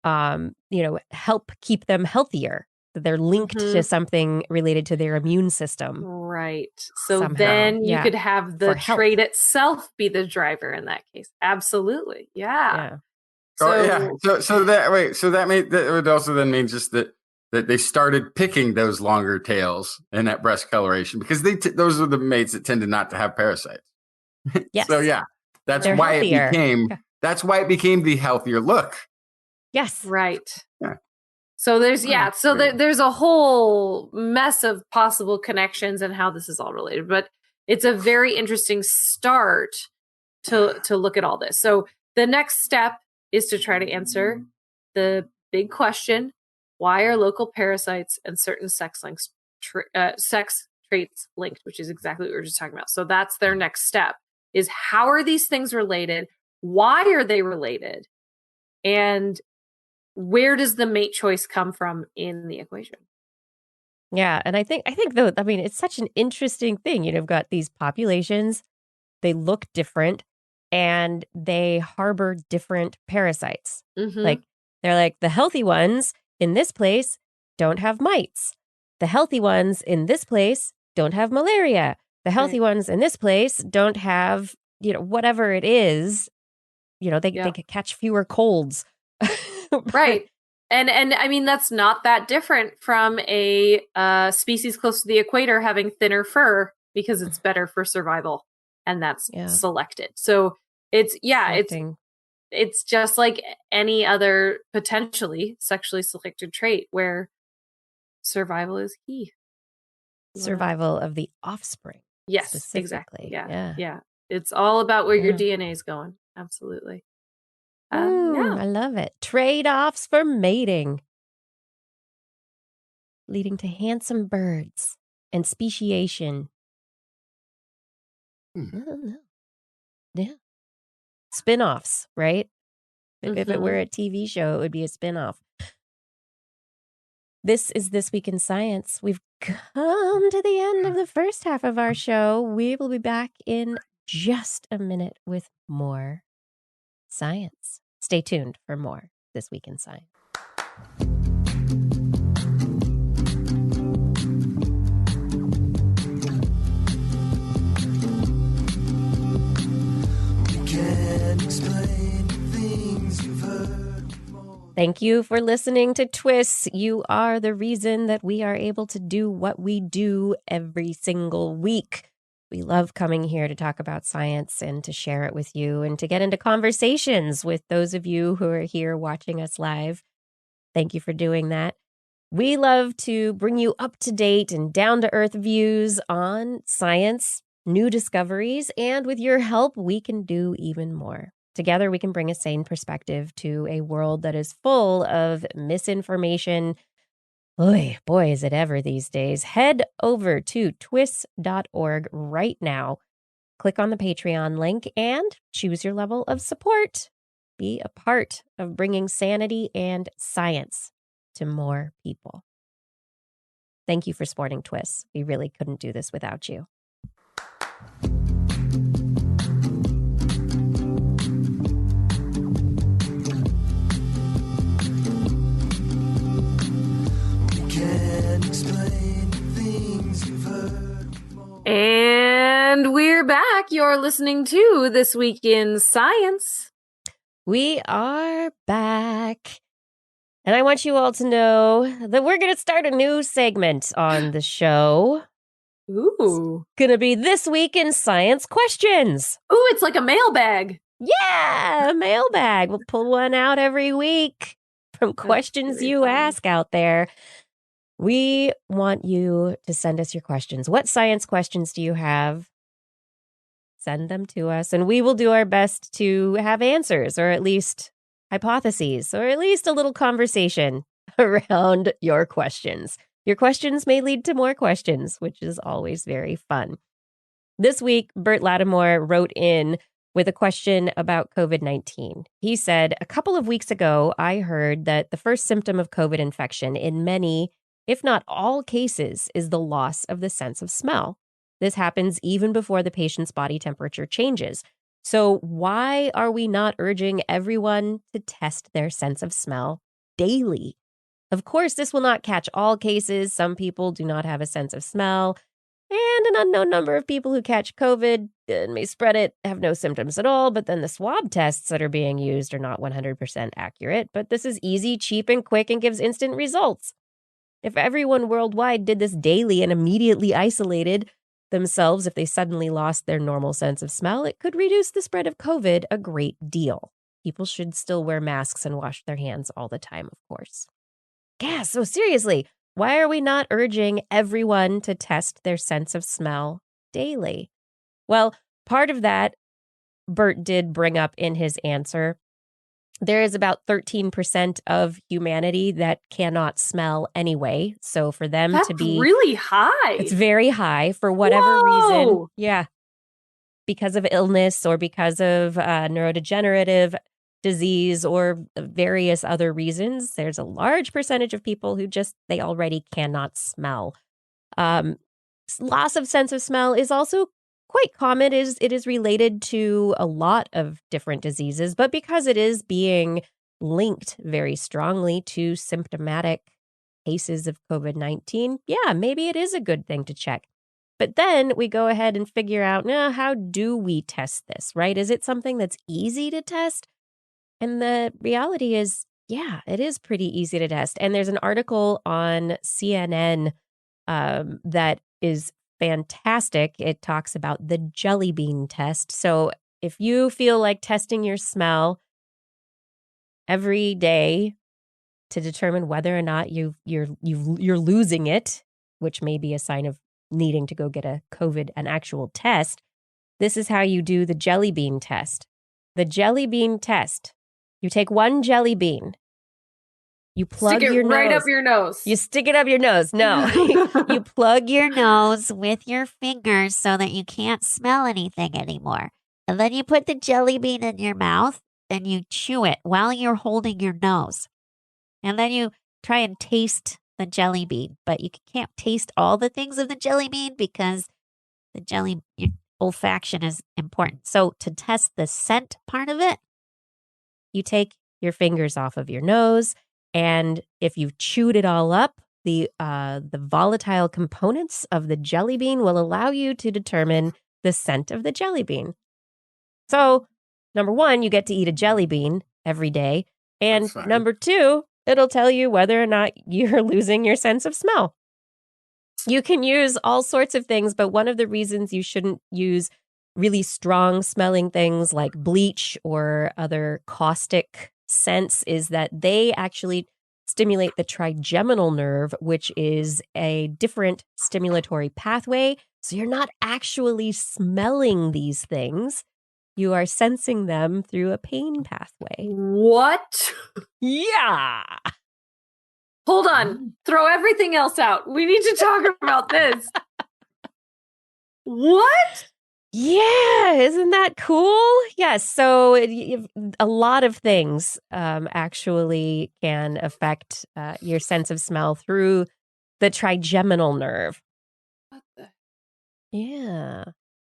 Speaker 1: help keep them healthier. They're linked to something related to their immune system.
Speaker 4: Right. So
Speaker 1: somehow.
Speaker 4: then you could have the trait itself be the driver in that case. Absolutely. Yeah.
Speaker 2: So that would also then mean just that they started picking those longer tails and that breast coloration because those are the mates that tended not to have parasites.
Speaker 1: Yes.
Speaker 2: So yeah, that's why it became the healthier look.
Speaker 1: Yes.
Speaker 4: Right.
Speaker 2: Yeah.
Speaker 4: So there's a whole mess of possible connections and how this is all related, but it's a very interesting start to look at all this. So the next step is to try to answer the big question: why are local parasites and certain sex traits linked? Which is exactly what we were just talking about. So that's their next step: is how are these things related? Why are they related? And where does the mate choice come from in the equation?
Speaker 1: Yeah. And I think though, I mean, it's such an interesting thing. You've got these populations, they look different and they harbor different parasites.
Speaker 4: Mm-hmm.
Speaker 1: Like they're like the healthy ones in this place don't have mites. The healthy ones in this place don't have malaria. The healthy ones in this place don't have whatever it is, they could catch fewer colds.
Speaker 4: Right. And I mean, that's not that different from a species close to the equator having thinner fur because it's better for survival. And that's selected. So it's just like any other potentially sexually selected trait where survival is key.
Speaker 1: Survival of the offspring.
Speaker 4: Yes, exactly. Yeah. It's all about where your DNA is going. Absolutely.
Speaker 1: I love it. Trade-offs for mating, leading to handsome birds and speciation. I don't know. Yeah. Spin-offs, right? If it were a TV show, it would be a spin-off. This is This Week in Science. We've come to the end of the first half of our show. We will be back in just a minute with more science. Stay tuned for more This Week in Science. Thank you for listening to TWIS. You are the reason that we are able to do what we do every single week. We love coming here to talk about science and to share it with you and to get into conversations with those of you who are here watching us live. Thank you for doing that. We love to bring you up-to-date and down-to-earth views on science, new discoveries, and with your help, we can do even more. Together, we can bring a sane perspective to a world that is full of misinformation. Boy, is it ever these days. Head over to TWIS.org right now. Click on the Patreon link and choose your level of support. Be a part of bringing sanity and science to more people. Thank you for supporting TWIS. We really couldn't do this without you.
Speaker 4: And we're back. You're listening to This Week in Science.
Speaker 1: We are back. And I want you all to know that we're going to start a new segment on the show.
Speaker 4: Ooh.
Speaker 1: It's going to be This Week in Science Questions.
Speaker 4: Ooh, it's like a mailbag.
Speaker 1: Yeah, a mailbag. We'll pull one out every week from questions you ask out there. We want you to send us your questions. What science questions do you have? Send them to us, and we will do our best to have answers, or at least hypotheses, or at least a little conversation around your questions. Your questions may lead to more questions, which is always very fun. This week, Bert Lattimore wrote in with a question about COVID-19. He said, a couple of weeks ago, I heard that the first symptom of COVID infection in many, if not all cases, is the loss of the sense of smell. This happens even before the patient's body temperature changes. So why are we not urging everyone to test their sense of smell daily? Of course, this will not catch all cases. Some people do not have a sense of smell, and an unknown number of people who catch COVID and may spread it have no symptoms at all. But then the swab tests that are being used are not 100% accurate. But this is easy, cheap, and quick and gives instant results. If everyone worldwide did this daily and immediately isolated themselves if they suddenly lost their normal sense of smell, it could reduce the spread of COVID a great deal. People should still wear masks and wash their hands all the time, of course. Yeah, so seriously, why are we not urging everyone to test their sense of smell daily? Well, part of that Bert did bring up in his answer. There is about 13% of humanity that cannot smell anyway. So for them
Speaker 4: That's
Speaker 1: to be
Speaker 4: really high.
Speaker 1: It's very high for whatever reason. Yeah. Because of illness or because of neurodegenerative disease or various other reasons. There's a large percentage of people who they already cannot smell. Loss of sense of smell is also quite common. It is related to a lot of different diseases, but because it is being linked very strongly to symptomatic cases of COVID-19, yeah, maybe it is a good thing to check. But then we go ahead and figure out, now, how do we test this, right? Is it something that's easy to test? And the reality is, yeah, it is pretty easy to test. And there's an article on CNN that is fantastic. It talks about the jelly bean test. So if you feel like testing your smell every day to determine whether or not you're losing it, which may be a sign of needing to go get an actual test, this is how you do the jelly bean test. The jelly bean test. You take one jelly bean. You plug
Speaker 4: Stick it
Speaker 1: your
Speaker 4: right
Speaker 1: nose.
Speaker 4: up your nose.
Speaker 1: You stick it up your nose. No.
Speaker 5: You plug your nose with your fingers so that you can't smell anything anymore. And then you put the jelly bean in your mouth and you chew it while you're holding your nose. And then you try and taste the jelly bean, but you can't taste all the things of the jelly bean because your olfaction is important. So to test the scent part of it, you take your fingers off of your nose, and if you've chewed it all up, the volatile components of the jelly bean will allow you to determine the scent of the jelly bean. So, number one, you get to eat a jelly bean every day, and number two, it'll tell you whether or not you're losing your sense of smell. You can use all sorts of things, but one of the reasons you shouldn't use really strong smelling things like bleach or other caustic scents is that they actually stimulate the trigeminal nerve, which is a different stimulatory pathway. So you're not actually smelling these things. You are sensing them through a pain pathway.
Speaker 4: What?
Speaker 1: Yeah.
Speaker 4: Hold on. Throw everything else out. We need to talk about this. What?
Speaker 1: Yeah, isn't that cool? Yes. So a lot of things actually can affect your sense of smell through the trigeminal nerve.
Speaker 4: What the?
Speaker 1: Yeah.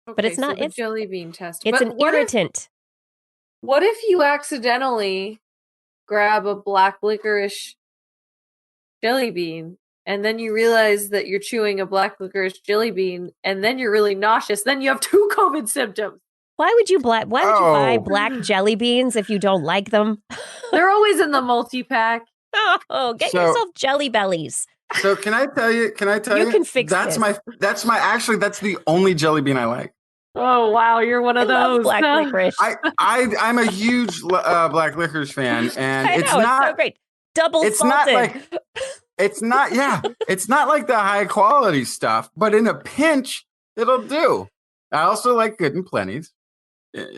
Speaker 4: Okay,
Speaker 1: But it's not.
Speaker 4: So the
Speaker 1: It's
Speaker 4: jelly bean test.
Speaker 1: It's
Speaker 4: But
Speaker 1: an irritant.
Speaker 4: What if you accidentally grab a black licorice jelly bean and then you realize that you're chewing a black licorice jelly bean and then you're really nauseous? Then you have 2 COVID symptoms.
Speaker 1: Why would you buy black jelly beans if you don't like them?
Speaker 4: They're always in the multi-pack.
Speaker 1: Oh, get yourself jelly bellies.
Speaker 2: So can I tell you?
Speaker 1: You can fix
Speaker 2: that's
Speaker 1: this.
Speaker 2: That's the only jelly bean I like.
Speaker 4: Oh wow, you're one of those.
Speaker 1: Black licorice.
Speaker 2: I'm a huge black licorice fan, and
Speaker 1: it's so great. Double
Speaker 2: it's
Speaker 1: salted.
Speaker 2: not like it's not like the high quality stuff, but in a pinch it'll do. I also like Good and Plenty's.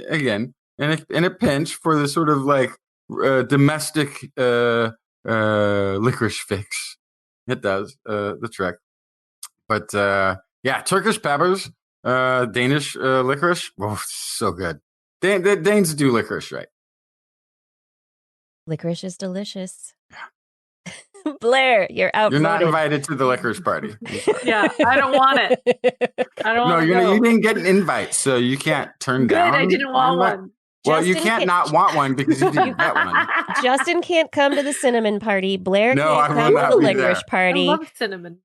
Speaker 2: Again, in a pinch for the sort of like domestic licorice fix. It does the trick. But yeah, Turkish peppers, Danish licorice. Oh, so good. The Danes do licorice right.
Speaker 1: Licorice is delicious. Blair, you're outvoted.
Speaker 2: You're not invited to the licorice party.
Speaker 4: Yeah, I don't want it. I don't want to go.
Speaker 2: You didn't get an invite, so you can't turn
Speaker 4: Good,
Speaker 2: down.
Speaker 4: I didn't want one.
Speaker 2: Well, you can't not want one because you didn't get one.
Speaker 1: Justin can't come to the cinnamon party. Blair can't come to the licorice party.
Speaker 4: I love cinnamon.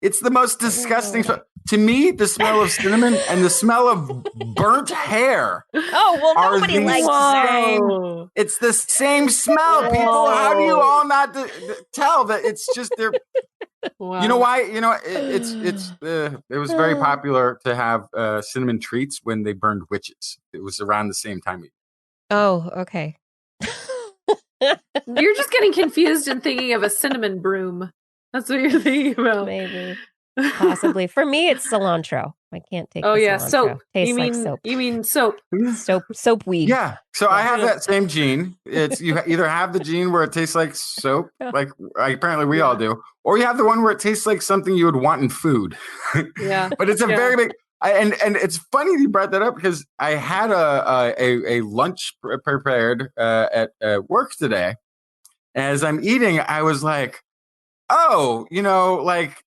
Speaker 2: It's the most disgusting. To me, the smell of cinnamon and the smell of burnt hair.
Speaker 1: Oh, well, nobody likes that.
Speaker 2: It's the same smell.
Speaker 4: Whoa.
Speaker 2: People, how do you all not tell that it's just their...
Speaker 4: Wow.
Speaker 2: You know why? You know, it was very popular to have cinnamon treats when they burned witches. It was around the same time.
Speaker 1: Oh, okay.
Speaker 4: You're just getting confused and thinking of a cinnamon broom. That's what you're thinking about.
Speaker 1: Maybe. Possibly. For me, it's cilantro. I can't take cilantro.
Speaker 4: Soap.
Speaker 1: Tastes like soap.
Speaker 4: You mean soap.
Speaker 1: Soap weed.
Speaker 2: Yeah. So I have that same gene. It's you either have the gene where it tastes like soap, like apparently we all do, or you have the one where it tastes like something you would want in food.
Speaker 4: Yeah.
Speaker 2: But it's a very big and it's funny you brought that up because I had a lunch prepared at work today. As I'm eating, I was like, oh, you know, like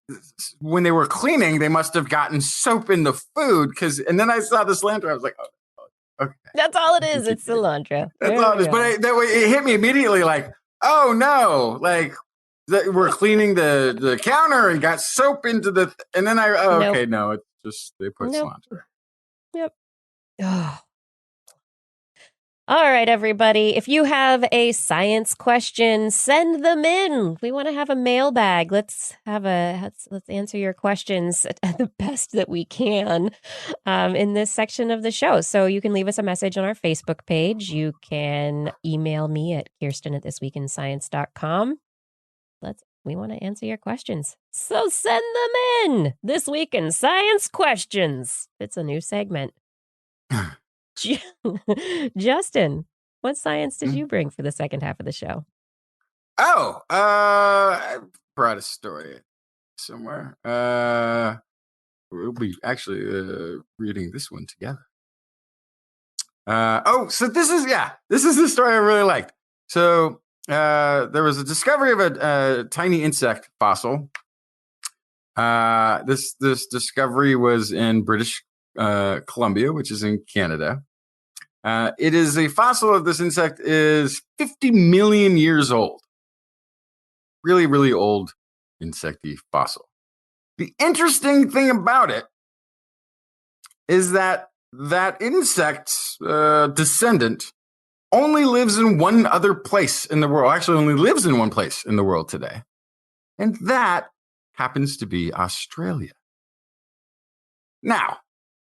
Speaker 2: when they were cleaning, they must have gotten soap in the food. And then I saw the cilantro. I was like, oh, okay.
Speaker 1: That's all it is. It's cilantro.
Speaker 2: That's all it is. But it hit me immediately like, oh no, like that we're cleaning the counter and got soap into the, and then okay, no, it's just they put cilantro.
Speaker 1: Yep. Oh. All right, everybody. If you have a science question, send them in. We want to have a mailbag. Let's answer your questions at the best that we can in this section of the show. So you can leave us a message on our Facebook page. You can email me at kirsten@thisweekinscience.com. We want to answer your questions. So send them in. This Week in Science Questions. It's a new segment. Justin, what science did you bring for the second half of the show?
Speaker 2: I brought a story somewhere. We'll be actually reading this one together. So this is the story I really liked. So there was a discovery of a tiny insect fossil. This discovery was in British Columbia, which is in Canada. It is a fossil of this insect is 50 million years old. Really, really old insecty fossil. The interesting thing about it is that insect's descendant only lives in one other place in the world. Actually, only lives in one place in the world today. And that happens to be Australia. Now,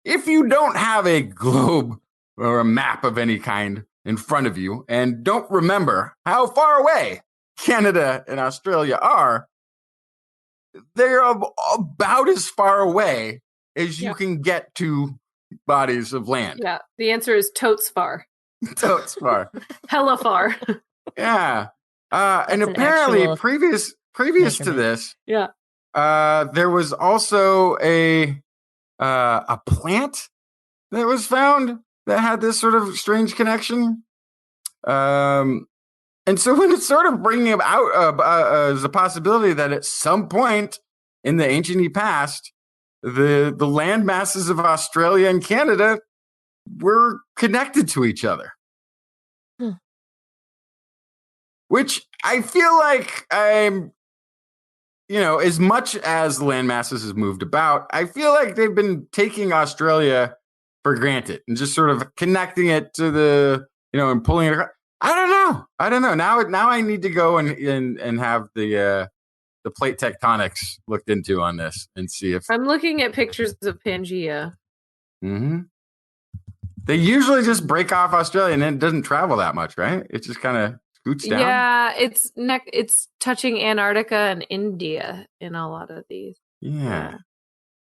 Speaker 2: if you don't have a globe or a map of any kind in front of you and don't remember how far away Canada and Australia are, they're about as far away as you can get to bodies of land.
Speaker 4: Yeah, the answer is totes far.
Speaker 2: Totes far.
Speaker 4: Hella far.
Speaker 2: Yeah. And apparently previous to this, there was also a plant that was found that had this sort of strange connection. And so when it's sort of bringing out as a possibility that at some point in the ancient past, the land masses of Australia and Canada were connected to each other. Which I feel like as much as the land masses has moved about, I feel like they've been taking Australia for granted and just sort of connecting it to and pulling it across. I don't know. Now I need to go and have the plate tectonics looked into on this and see if
Speaker 4: I'm looking at pictures of Pangea.
Speaker 2: Mm-hmm. They usually just break off Australia and then it doesn't travel that much, right? It just kind of scoots down.
Speaker 4: Yeah, it's touching Antarctica and India in a lot of these.
Speaker 2: Yeah.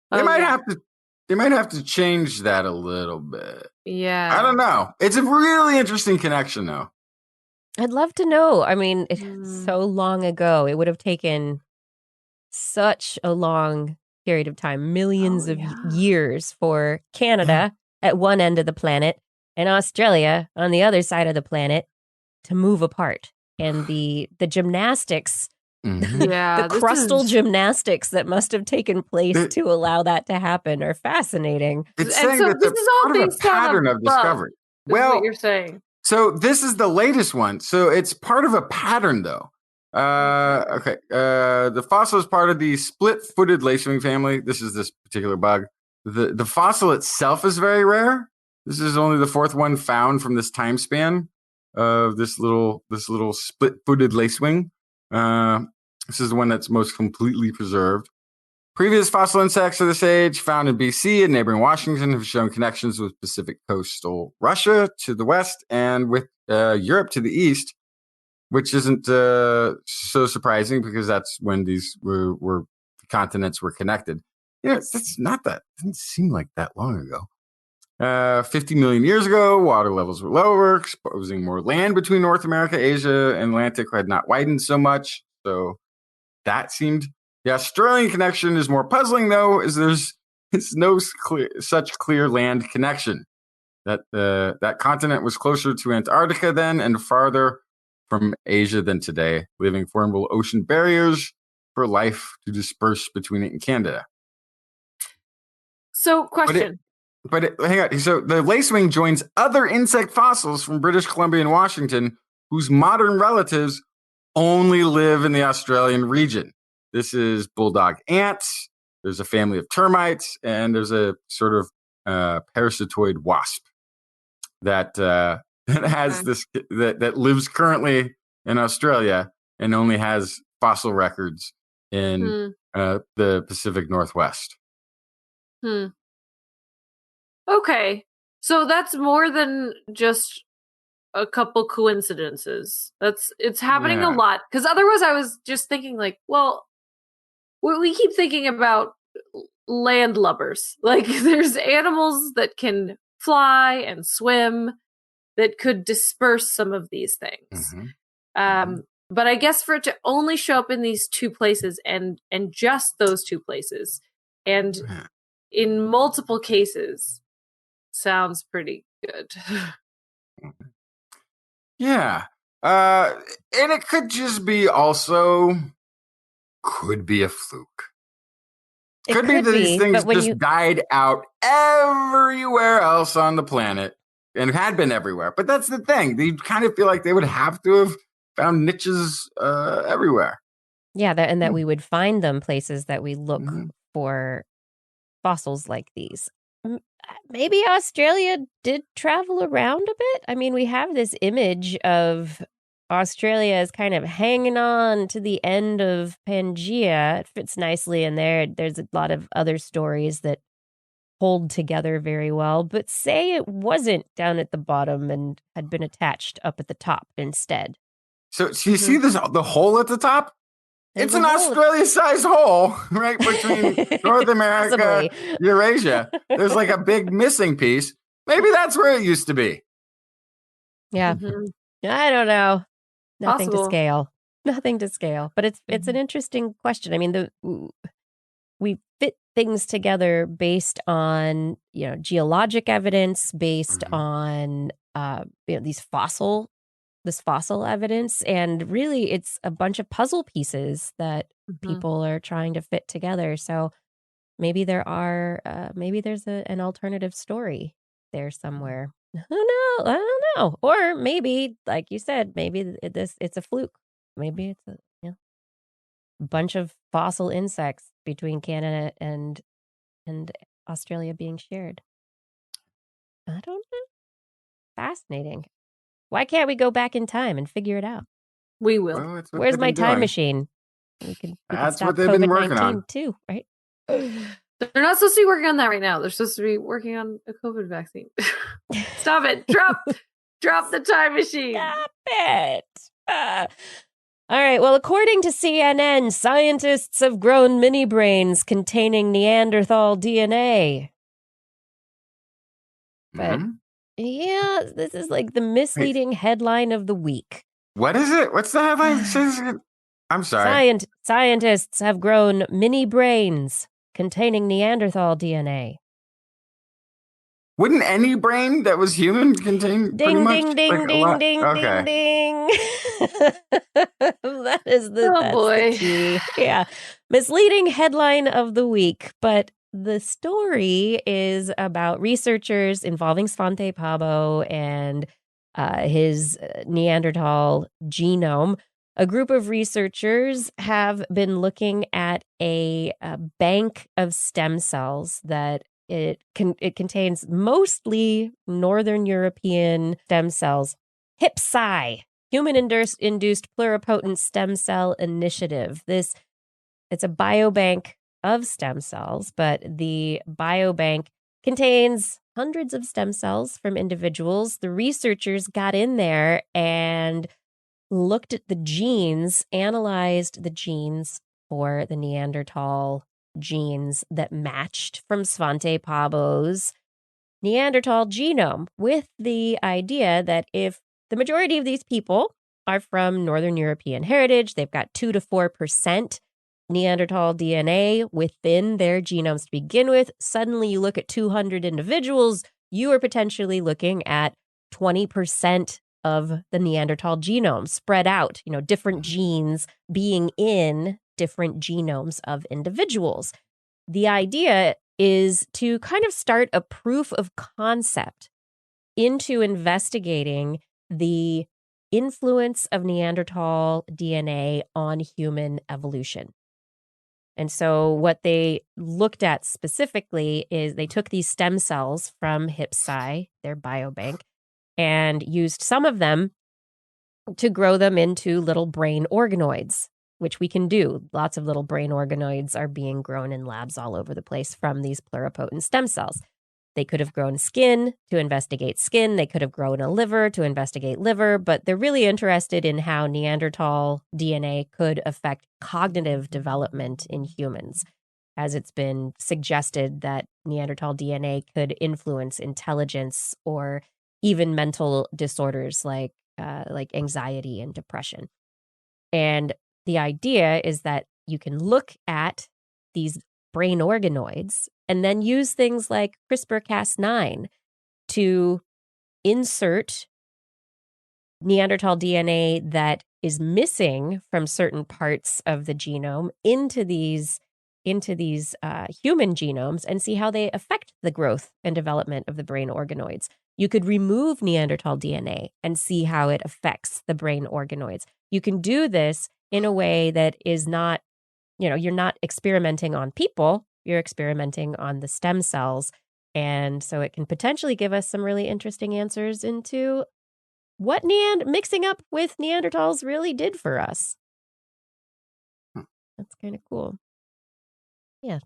Speaker 2: They might have to change that a little bit.
Speaker 4: Yeah.
Speaker 2: I don't know. It's a really interesting connection though.
Speaker 1: I'd love to know. I mean, it's so long ago. It would have taken such a long period of time, millions of years for Canada at one end of the planet and Australia on the other side of the planet to move apart. And the gymnastics, the crustal gymnastics that must have taken place to allow that to happen are fascinating.
Speaker 2: It's saying that this is all based on a pattern of discovery.
Speaker 4: Well, what you're saying.
Speaker 2: So this is the latest one. So it's part of a pattern, though. Okay. The fossil is part of the split-footed lacewing family. This is this particular bug. The fossil itself is very rare. This is only the fourth one found from this time span of this little split-footed lacewing. This is the one that's most completely preserved. Previous fossil insects of this age found in BC and neighboring Washington have shown connections with Pacific coastal Russia to the west and with Europe to the east, which isn't so surprising because that's when these were continents were connected. That's not that. It didn't seem like that long ago. 50 million years ago, water levels were lower, exposing more land between North America, Asia, and Atlantic had not widened so much. So that seemed. The Australian connection is more puzzling, though, as it's no such clear land connection. That continent was closer to Antarctica then and farther from Asia than today, leaving formidable ocean barriers for life to disperse between it and Canada.
Speaker 4: So, question.
Speaker 2: But hang on. So the lacewing joins other insect fossils from British Columbia and Washington, whose modern relatives only live in the Australian region. This is bulldog ants. There's a family of termites, and there's a sort of parasitoid wasp that has this that lives currently in Australia and only has fossil records in the Pacific Northwest.
Speaker 4: Okay, so that's more than just a couple coincidences. It's happening a lot, because otherwise I was just thinking like, well, we keep thinking about landlubbers. Like there's animals that can fly and swim that could disperse some of these things. But I guess for it to only show up in these two places and just those two places and in multiple cases sounds pretty good.
Speaker 2: Yeah. And it could just be also, could be a fluke. Could be these things just died out everywhere else on the planet and had been everywhere. But that's the thing. You kind of feel like they would have to have found niches everywhere.
Speaker 1: Yeah, and that we would find them places that we look for fossils like these. Maybe Australia did travel around a bit. I mean, we have this image of Australia as kind of hanging on to the end of Pangea. It fits nicely in there. There's a lot of other stories that hold together very well. But say it wasn't down at the bottom and had been attached up at the top instead.
Speaker 2: So you see the hole at the top? It's an Australia-sized hole right between North America, Eurasia. There's like a big missing piece. Maybe that's where it used to be.
Speaker 1: Yeah. I don't know. Nothing to scale. Nothing to scale. But it's an interesting question. I mean, we fit things together based on, geologic evidence, based on this fossil evidence, and really it's a bunch of puzzle pieces that people are trying to fit together. So maybe there's an alternative story there somewhere. I don't know. Or maybe, like you said, maybe it's a fluke. Maybe it's a bunch of fossil insects between Canada and Australia being shared. I don't know. Fascinating. Why can't we go back in time and figure it out?
Speaker 4: We will.
Speaker 2: Well,
Speaker 1: Where's my time machine? We can
Speaker 2: That's
Speaker 1: stop
Speaker 2: what they've been working on
Speaker 1: too, right?
Speaker 4: They're not supposed to be working on that right now. They're supposed to be working on a COVID vaccine. Stop it. Drop the time machine.
Speaker 1: Stop it. All right. Well, according to CNN, scientists have grown mini brains containing Neanderthal DNA. But yeah, this is like the misleading headline of the week.
Speaker 2: What is it? What's the headline? I'm sorry.
Speaker 1: Scientists have grown mini brains containing Neanderthal DNA.
Speaker 2: Wouldn't any brain that was human contain pretty much?
Speaker 1: Ding, ding, ding, ding,
Speaker 2: okay.
Speaker 1: ding, That is
Speaker 4: boy.
Speaker 1: the key. Yeah. Misleading headline of the week, but the story is about researchers involving Svante Pääbo and his Neanderthal genome. A group of researchers have been looking at a bank of stem cells that it contains mostly Northern European stem cells. HIPSI, Human-Induced Pluripotent Stem Cell Initiative. It's a biobank of stem cells, but the biobank contains hundreds of stem cells from individuals. The researchers got in there and looked at the genes, analyzed the genes for the Neanderthal genes that matched from Svante Pääbo's Neanderthal genome, with the idea that if the majority of these people are from Northern European heritage, they've got 2 to 4% Neanderthal DNA within their genomes to begin with. Suddenly you look at 200 individuals, you are potentially looking at 20% of the Neanderthal genome spread out, different genes being in different genomes of individuals. The idea is to kind of start a proof of concept into investigating the influence of Neanderthal DNA on human evolution. And so what they looked at specifically is they took these stem cells from HipSci, their biobank, and used some of them to grow them into little brain organoids, which we can do. Lots of little brain organoids are being grown in labs all over the place from these pluripotent stem cells. They could have grown skin to investigate skin. They could have grown a liver to investigate liver, but they're really interested in how Neanderthal DNA could affect cognitive development in humans, as it's been suggested that Neanderthal DNA could influence intelligence or even mental disorders like anxiety and depression. And the idea is that you can look at these brain organoids and then use things like CRISPR-Cas9 to insert Neanderthal DNA that is missing from certain parts of the genome into these human genomes and see how they affect the growth and development of the brain organoids. You could remove Neanderthal DNA and see how it affects the brain organoids. You can do this in a way that is not, you're not experimenting on people, you're experimenting on the stem cells. And so it can potentially give us some really interesting answers into what mixing up with Neanderthals really did for us. That's kind of cool. Yeah.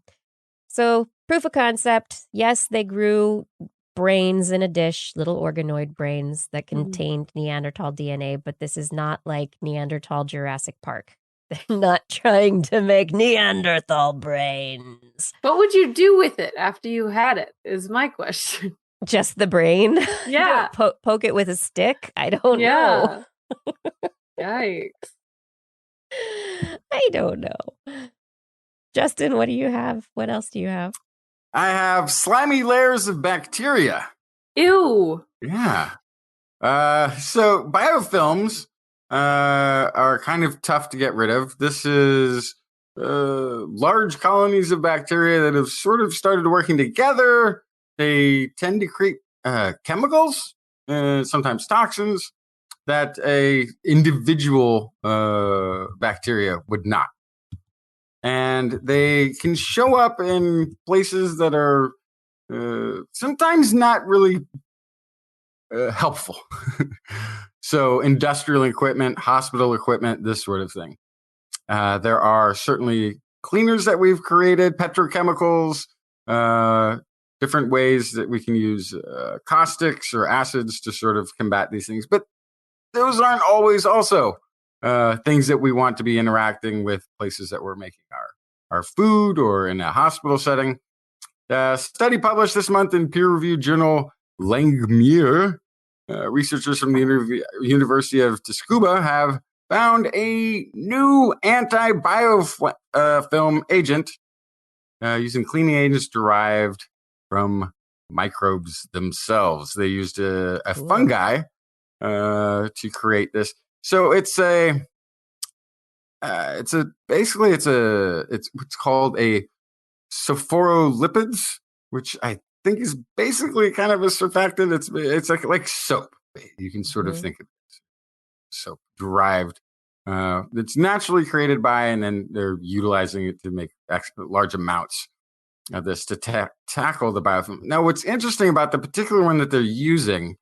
Speaker 1: So proof of concept, yes, they grew brains in a dish, little organoid brains that contained Neanderthal DNA, but this is not like Neanderthal Jurassic Park. They're not trying to make Neanderthal brains.
Speaker 4: What would you do with it after you had it, is my question.
Speaker 1: Just the brain?
Speaker 4: Yeah.
Speaker 1: Poke it with a stick? I don't know.
Speaker 4: Yikes.
Speaker 1: I don't know. Justin, what do you have? What else do you have?
Speaker 2: I have slimy layers of bacteria.
Speaker 4: Ew.
Speaker 2: Yeah. So biofilms are kind of tough to get rid of. This is large colonies of bacteria that have sort of started working together. They tend to create chemicals, sometimes toxins, that a individual bacteria would not. And they can show up in places that are sometimes not really helpful. So industrial equipment, hospital equipment, this sort of thing. There are certainly cleaners that we've created, petrochemicals, different ways that we can use caustics or acids to sort of combat these things. But those aren't always also things that we want to be interacting with places that we're making our food or in a hospital setting. A study published this month in peer-reviewed journal Langmuir, researchers from the University of Tsukuba have found a new anti-biofilm agent using cleaning agents derived from microbes themselves. They used a fungi to create this. So it's what's called a sophorolipids, which I think is basically kind of a surfactant. It's like soap. You can sort of think of it. Soap derived. It's naturally created by, and then they're utilizing it to make large amounts of this to tackle the biofilm. Now, what's interesting about the particular one that they're using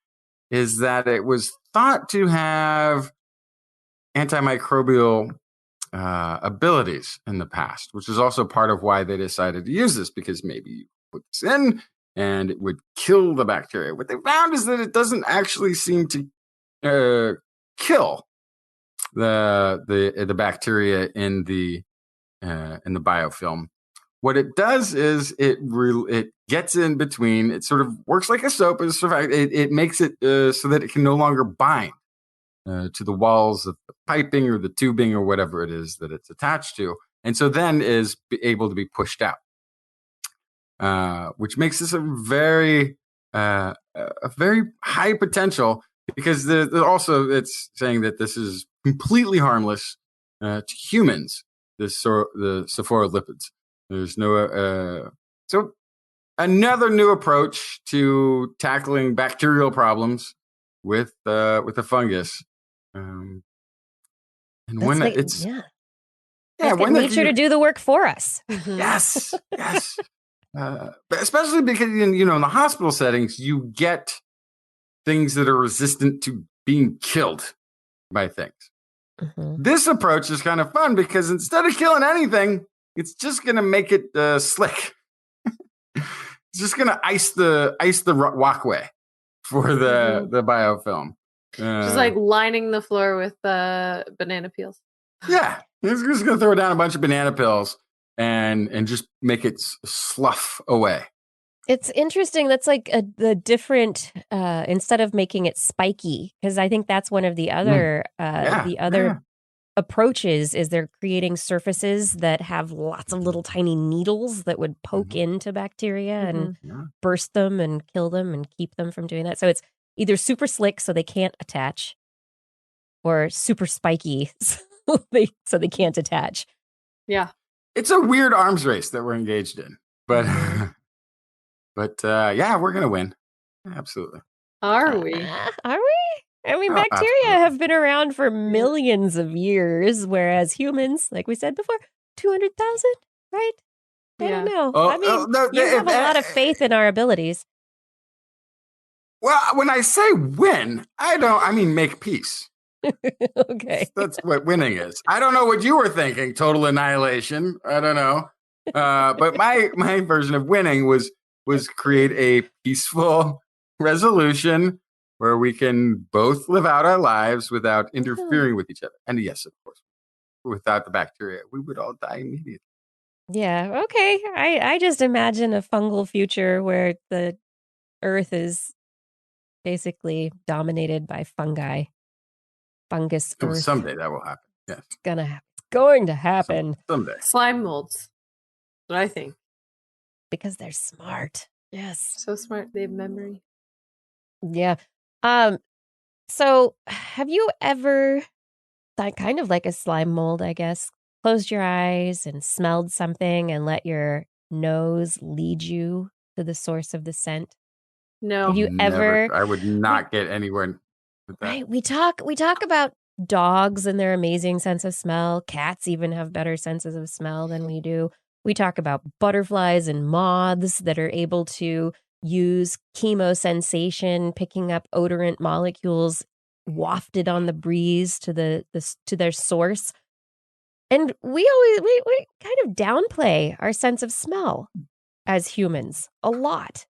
Speaker 2: is that it was thought to have antimicrobial abilities in the past, which is also part of why they decided to use this, because maybe you put this in and it would kill the bacteria. What they found is that it doesn't actually seem to kill the bacteria in the biofilm. What it does is it gets in between. It sort of works like a soap. It makes it so that it can no longer bind to the walls of the piping or the tubing or whatever it is that it's attached to, and so then is able to be pushed out, which makes this a very high potential, because also it's saying that this is completely harmless to humans. The sophorolipids. There's no so another new approach to tackling bacterial problems with a fungus. And
Speaker 1: That's
Speaker 2: when
Speaker 1: like,
Speaker 2: it's
Speaker 1: yeah.
Speaker 2: yeah,
Speaker 1: Let's get
Speaker 2: when
Speaker 1: nature to do the work for us.
Speaker 2: yes, yes. But especially because in the hospital settings, you get things that are resistant to being killed by things.
Speaker 1: Mhm.
Speaker 2: This approach is kind of fun because instead of killing anything, it's just going to make it slick. It's just going to ice the walkway for the biofilm.
Speaker 4: Just like lining the floor with banana peels.
Speaker 2: Yeah, it's just going to throw down a bunch of banana peels and just make it slough away.
Speaker 1: It's interesting. That's like the different instead of making it spiky, because I think that's one of the other approaches is they're creating surfaces that have lots of little tiny needles that would poke into bacteria and burst them and kill them and keep them from doing that. So it's either super slick so they can't attach, or super spiky so they can't attach.
Speaker 4: Yeah,
Speaker 2: it's a weird arms race that we're engaged in, but. But yeah, we're gonna win. Absolutely.
Speaker 4: Are we?
Speaker 1: Are we? I mean, bacteria have been around for millions of years, whereas humans, like we said before, 200,000, right? I don't know. I mean, you have a lot of faith in our abilities.
Speaker 2: Well, when I say win, I mean make peace.
Speaker 1: Okay.
Speaker 2: That's what winning is. I don't know what you were thinking, total annihilation. I don't know. But my version of winning was create a peaceful resolution where we can both live out our lives without interfering with each other. And yes, of course, without the bacteria, we would all die immediately.
Speaker 1: Yeah, okay. I just imagine a fungal future where the earth is basically dominated by fungi. Fungus earth.
Speaker 2: Someday that will happen. Yes.
Speaker 1: It's going to happen.
Speaker 2: Someday.
Speaker 4: Slime molds. What I think.
Speaker 1: Because they're smart. Yes.
Speaker 4: So smart. They have memory.
Speaker 1: Yeah. So have you ever done kind of like a slime mold, I guess, closed your eyes and smelled something and let your nose lead you to the source of the scent?
Speaker 4: No.
Speaker 1: Have you ever?
Speaker 2: I would not get anywhere with that.
Speaker 1: Right. We talk about dogs and their amazing sense of smell. Cats even have better senses of smell than we do. We talk about butterflies and moths that are able to use chemosensation, picking up odorant molecules wafted on the breeze to to their source. And we kind of downplay our sense of smell as humans a lot.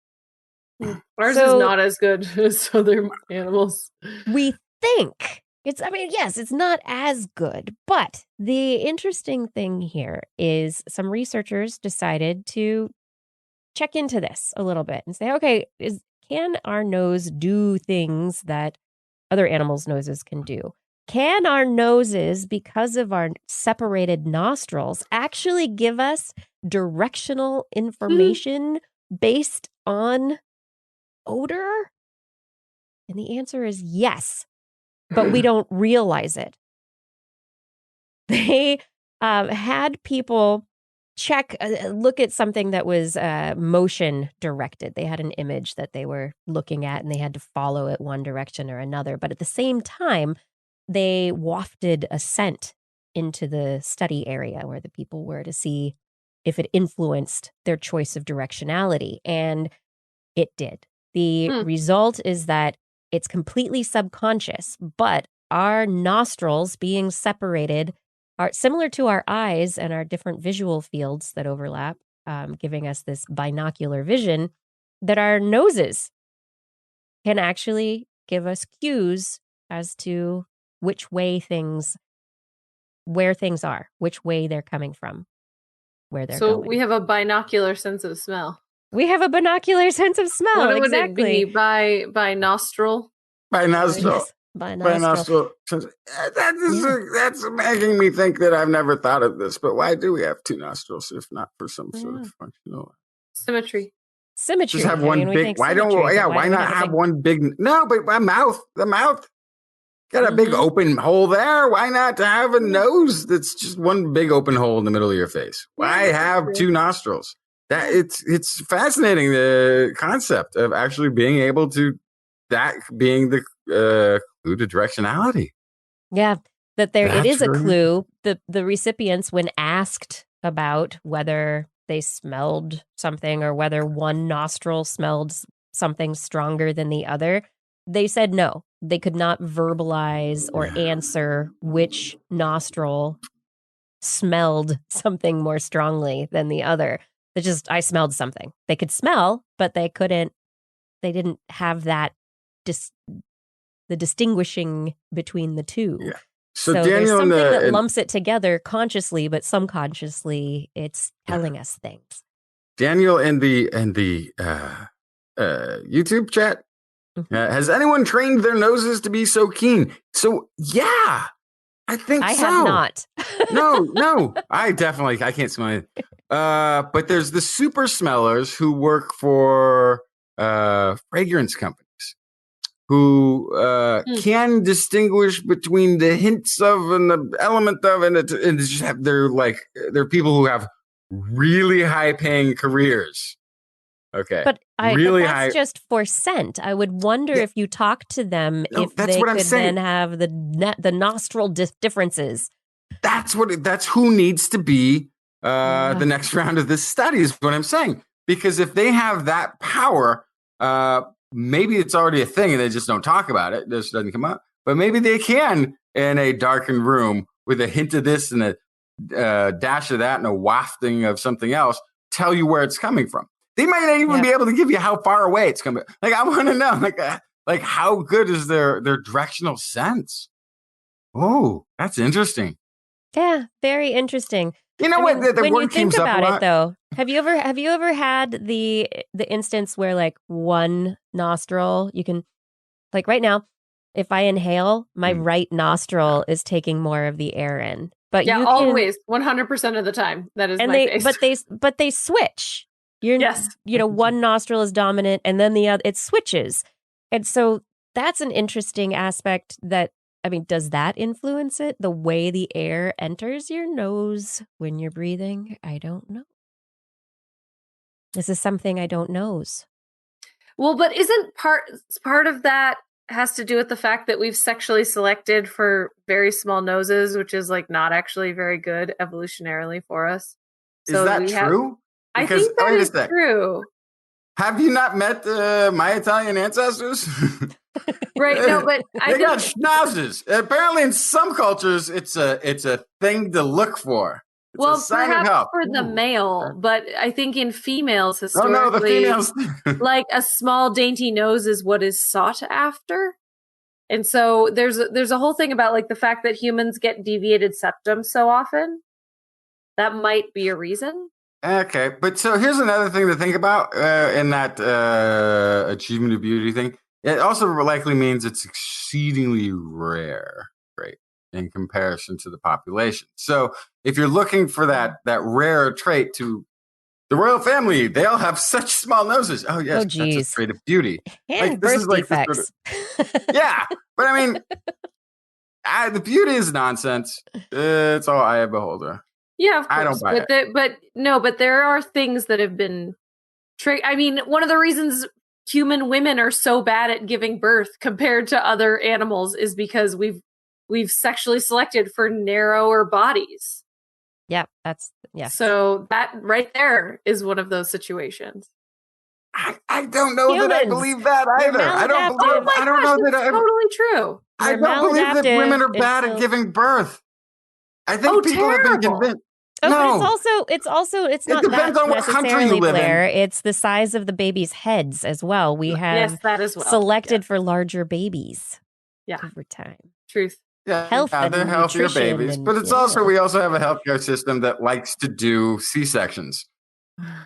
Speaker 4: Ours is not as good as other animals.
Speaker 1: We think it's not as good, but the interesting thing here is some researchers decided to check into this a little bit and say, okay, can our nose do things that other animals' noses can do? Can our noses, because of our separated nostrils, actually give us directional information based on odor? And the answer is yes, but we don't realize it. They had people look at something that was motion directed. They had an image that they were looking at and they had to follow it one direction or another. But at the same time, they wafted a scent into the study area where the people were to see if it influenced their choice of directionality. And it did. The result is that it's completely subconscious, but our nostrils being separated are similar to our eyes and our different visual fields that overlap, giving us this binocular vision, that our noses can actually give us cues as to where things are, which way they're coming from, where they're going.
Speaker 4: So we have a binocular sense of smell.
Speaker 1: We have a binocular sense of smell.
Speaker 4: What would
Speaker 1: exactly.
Speaker 4: it be? By nostril?
Speaker 2: By nostril.
Speaker 1: Yes, by nostril.
Speaker 2: That's making me think that I've never thought of this. But why do we have two nostrils if not for some sort of functional
Speaker 4: Symmetry?
Speaker 2: Just have one big. Why don't we? Yeah, why not have one big? No, but my mouth. The mouth got a big open hole there. Why not have a nose that's just one big open hole in the middle of your face? Why have two nostrils? That it's fascinating, the concept of actually being able to, that being the clue to directionality.
Speaker 1: Yeah, that there it is
Speaker 2: That's
Speaker 1: a
Speaker 2: really-
Speaker 1: clue. The recipients, when asked about whether they smelled something or whether one nostril smelled something stronger than the other, they said no. They could not verbalize or answer which nostril smelled something more strongly than the other. They just, I smelled something. They could smell, but they didn't have that the distinguishing between the two.
Speaker 2: Yeah.
Speaker 1: So
Speaker 2: So
Speaker 1: there's
Speaker 2: Daniel
Speaker 1: something that
Speaker 2: and
Speaker 1: lumps it together consciously, but subconsciously it's telling us things.
Speaker 2: Daniel in the YouTube chat, has anyone trained their noses to be so keen? So yeah, I think
Speaker 1: I
Speaker 2: so.
Speaker 1: have not.
Speaker 2: No, I can't smell it. But there's the super smellers who work for fragrance companies who can distinguish between the hints of and the element of, and they're people who have really high paying careers. Okay.
Speaker 1: But
Speaker 2: really
Speaker 1: that's
Speaker 2: high.
Speaker 1: just for scent. I would wonder if you talk to them
Speaker 2: No,
Speaker 1: if
Speaker 2: that's
Speaker 1: they
Speaker 2: what I'm
Speaker 1: could
Speaker 2: saying.
Speaker 1: then have the nostril differences.
Speaker 2: That's who needs to be the next round of this study is what I'm saying. Because if they have that power, maybe it's already a thing and they just don't talk about it. This doesn't come up. But maybe they can, in a darkened room with a hint of this and a dash of that and a wafting of something else, tell you where it's coming from. They might not even be able to give you how far away it's coming. Like, I want to know, like how good is their directional sense? Oh, that's interesting.
Speaker 1: Yeah, very interesting.
Speaker 2: You know what? The
Speaker 1: when
Speaker 2: word
Speaker 1: you think
Speaker 2: comes up a
Speaker 1: about
Speaker 2: lot.
Speaker 1: it, though, have you ever had the instance where like one nostril you can, like right now, if I inhale, my right nostril is taking more of the air in, but
Speaker 4: Yeah,
Speaker 1: you can
Speaker 4: always 100% of the time. That is
Speaker 1: and
Speaker 4: my face.
Speaker 1: but they switch.
Speaker 4: Yes.
Speaker 1: One nostril is dominant and then the other it switches. And so that's an interesting aspect that, I mean, does that influence it? The way the air enters your nose when you're breathing? I don't know. This is something I don't knows.
Speaker 4: Well, but isn't part of that has to do with the fact that we've sexually selected for very small noses, which is like not actually very good evolutionarily for us.
Speaker 2: Is that true?
Speaker 4: I think that is true.
Speaker 2: Have you not met my Italian ancestors?
Speaker 4: Right. No, but
Speaker 2: they got schnauzes. Apparently, in some cultures, it's a thing to look for. It's a sign of
Speaker 4: perhaps
Speaker 2: health.
Speaker 4: for the male, but I think in females
Speaker 2: Oh
Speaker 4: historically,
Speaker 2: no, the females.
Speaker 4: like a small dainty nose is what is sought after. And so there's a whole thing about like the fact that humans get deviated septum so often. That might be a reason.
Speaker 2: Okay, but so here's another thing to think about in that achievement of beauty thing. It also likely means it's exceedingly rare, right, in comparison to the population. So if you're looking for that rare trait to the royal family, they all have such small noses. Oh yes, that's a trait of beauty.
Speaker 1: And
Speaker 2: like,
Speaker 1: birth defects.
Speaker 2: Yeah, but I mean, the beauty is nonsense. It's all eye of beholder.
Speaker 4: Yeah, of course.
Speaker 2: I don't buy it.
Speaker 4: But there are things that have been I mean, one of the reasons human women are so bad at giving birth compared to other animals is because we've sexually selected for narrower bodies.
Speaker 1: Yeah,
Speaker 4: So that right there is one of those situations.
Speaker 2: I don't know that I believe that either. I don't know that
Speaker 4: it's totally true.
Speaker 2: I don't believe that women are bad at giving birth. I think people have been convinced.
Speaker 1: Oh,
Speaker 2: no.
Speaker 1: but it's not
Speaker 2: depends
Speaker 1: that
Speaker 2: on what country you
Speaker 1: necessarily,
Speaker 2: live in.
Speaker 1: Blair. It's the size of the baby's heads as well. We have
Speaker 4: that as well.
Speaker 1: selected for larger babies over time.
Speaker 4: Truth.
Speaker 2: Yeah,
Speaker 1: Health
Speaker 2: they're
Speaker 1: and
Speaker 2: healthier
Speaker 1: nutrition
Speaker 2: babies.
Speaker 1: and-
Speaker 2: But it's we also have a healthcare system that likes to do C-sections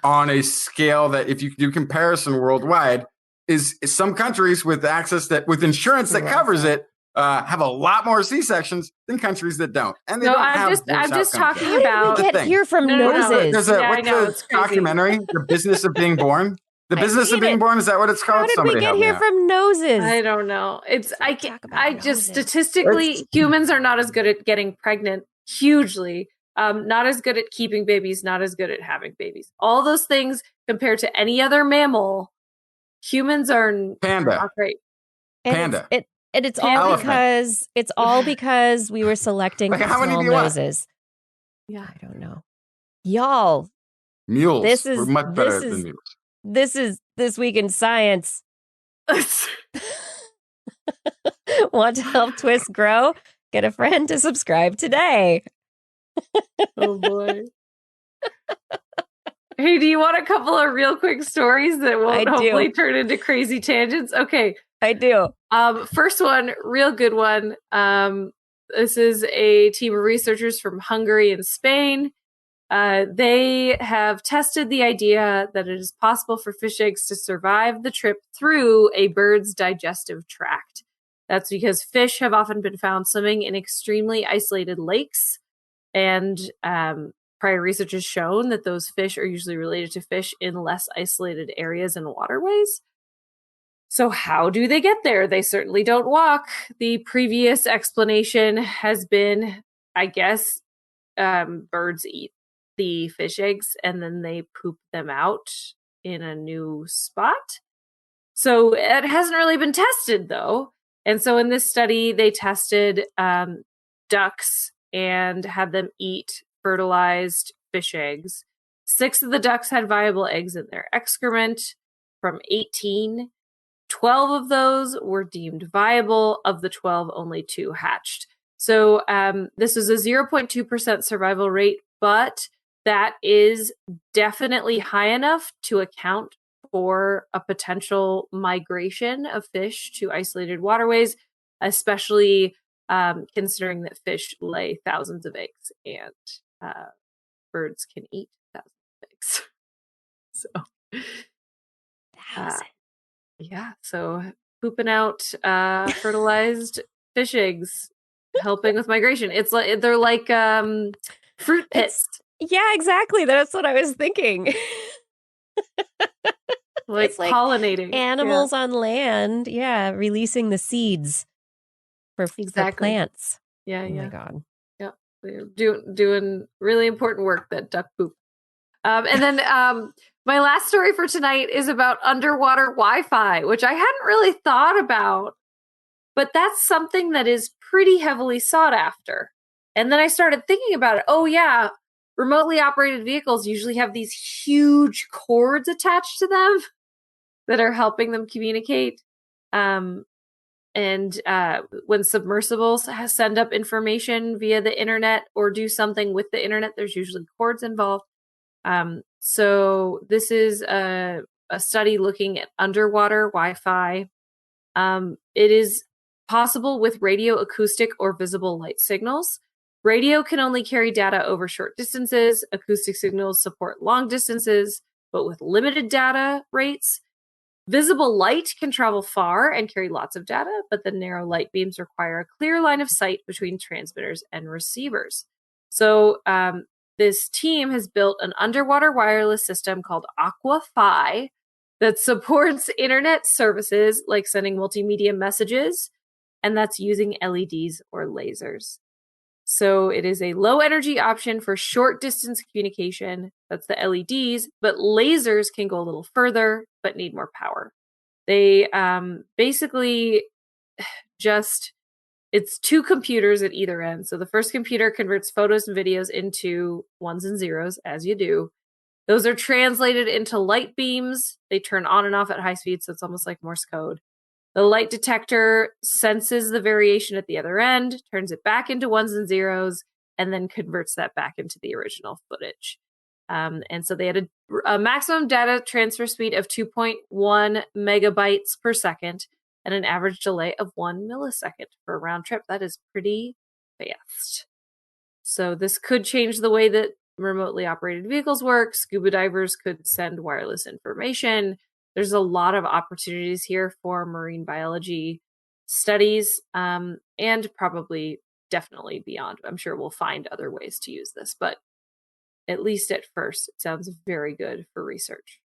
Speaker 2: on a scale that, if you do comparison worldwide, is some countries with insurance that covers it have a lot more C-sections than countries that don't. And they don't have
Speaker 4: I'm just talking
Speaker 1: How
Speaker 4: about.
Speaker 1: did we get here from noses?
Speaker 2: There's what's the documentary? The Business of Being Born. The Business of Being Born, is that what it's called?
Speaker 1: How did we get here from noses?
Speaker 4: I don't know. Statistically, humans are not as good at getting pregnant hugely. Not as good at keeping babies, not as good at having babies. All those things compared to any other mammal, humans are
Speaker 2: Panda.
Speaker 4: not great.
Speaker 2: Panda.
Speaker 1: And it's
Speaker 2: Elephant.
Speaker 1: all because we were selecting
Speaker 2: Like, how many
Speaker 1: small
Speaker 2: do you want?
Speaker 1: noses.
Speaker 4: Yeah.
Speaker 1: I don't know. Y'all,
Speaker 2: Mules.
Speaker 1: This is-
Speaker 2: We're much
Speaker 1: this
Speaker 2: better
Speaker 1: is-
Speaker 2: than mules.
Speaker 1: this is This Week in Science. Want to help TWIS grow? Get a friend to subscribe today.
Speaker 4: Oh boy. Hey, do you want a couple of real quick stories that won't
Speaker 1: I do.
Speaker 4: hopefully turn into crazy tangents? Okay.
Speaker 1: I do.
Speaker 4: First one, real good one. This is a team of researchers from Hungary and Spain. They have tested the idea that it is possible for fish eggs to survive the trip through a bird's digestive tract. That's because fish have often been found swimming in extremely isolated lakes, and prior research has shown that those fish are usually related to fish in less isolated areas and waterways. So how do they get there? They certainly don't walk. The previous explanation has been, I guess, birds eat the fish eggs and then they poop them out in a new spot. So it hasn't really been tested, though. And so in this study, they tested ducks and had them eat fertilized fish eggs. 6 of the ducks had viable eggs in their excrement from 18. 12 of those were deemed viable. Of the 12, only 2 hatched. So this was a 0.2% survival rate, but that is definitely high enough to account for a potential migration of fish to isolated waterways, especially considering that fish lay thousands of eggs and birds can eat thousands of eggs. So, yeah, so pooping out fertilized fish eggs, helping with migration. It's like they're like fruit pits.
Speaker 1: Yeah, exactly. That's what I was thinking.
Speaker 4: Like
Speaker 1: It's like
Speaker 4: pollinating
Speaker 1: Animals on land, releasing the seeds for plants.
Speaker 4: Yeah,
Speaker 1: Oh my God.
Speaker 4: Yeah, they're doing really important work, that duck poop. And then my last story for tonight is about underwater Wi-Fi, which I hadn't really thought about, but that's something that is pretty heavily sought after. And then I started thinking about it. Oh yeah, remotely operated vehicles usually have these huge cords attached to them that are helping them communicate. And when submersibles send up information via the internet or do something with the internet, there's usually cords involved. So this is a study looking at underwater Wi-Fi. It is possible with radio, acoustic, or visible light signals. Radio can only carry data over short distances. Acoustic signals support long distances, but with limited data rates. Visible light can travel far and carry lots of data, but the narrow light beams require a clear line of sight between transmitters and receivers. So this team has built an underwater wireless system called Aqua-fi that supports internet services like sending multimedia messages, and that's using LEDs or lasers. So it is a low energy option for short distance communication. That's the LEDs, but lasers can go a little further, but need more power. They basically it's 2 computers at either end. So the first computer converts photos and videos into ones and zeros, as you do. Those are translated into light beams. They turn on and off at high speed, so it's almost like Morse code. The light detector senses the variation at the other end, turns it back into ones and zeros, and then converts that back into the original footage. And so they had a maximum data transfer speed of 2.1 megabytes per second and an average delay of 1 millisecond for a round trip. That is pretty fast. So this could change the way that remotely operated vehicles work. Scuba divers could send wireless information. There's a lot of opportunities here for marine biology studies, and probably definitely beyond. I'm sure we'll find other ways to use this, but at least at first, it sounds very good for research.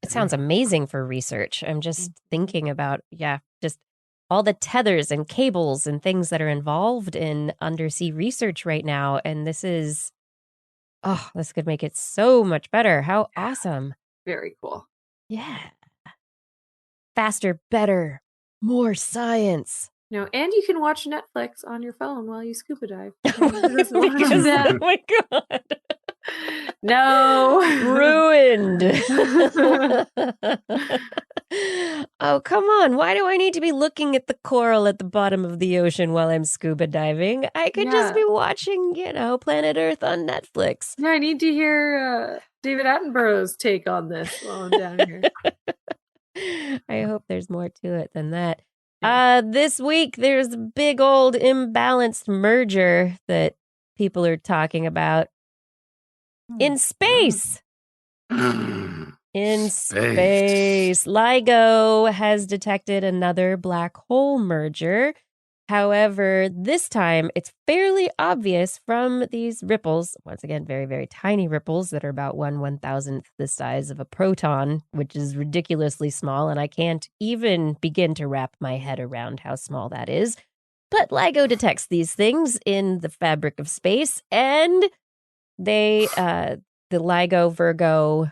Speaker 1: It sounds amazing for research. I'm just thinking about, just all the tethers and cables and things that are involved in undersea research right now. And this could make it so much better. How awesome.
Speaker 4: Very cool.
Speaker 1: Yeah. Faster, better, More science.
Speaker 4: No, and you can watch Netflix on your phone while you scuba dive. Who doesn't want to do
Speaker 1: Because,
Speaker 4: that?
Speaker 1: oh my God.
Speaker 4: No.
Speaker 1: Ruined. Oh, come on. Why do I need to be looking at the coral at the bottom of the ocean while I'm scuba diving? I could just be watching, Planet Earth on Netflix.
Speaker 4: Yeah, I need to hear David Attenborough's take on this while I'm down here.
Speaker 1: I hope there's more to it than that. This week, there's a big old imbalanced merger that people are talking about in space. In space. LIGO has detected another black hole merger. However, this time it's fairly obvious from these ripples, once again, very, very tiny ripples that are about 1/1000th the size of a proton, which is ridiculously small, and I can't even begin to wrap my head around how small that is. But LIGO detects these things in the fabric of space, and they, the LIGO-Virgo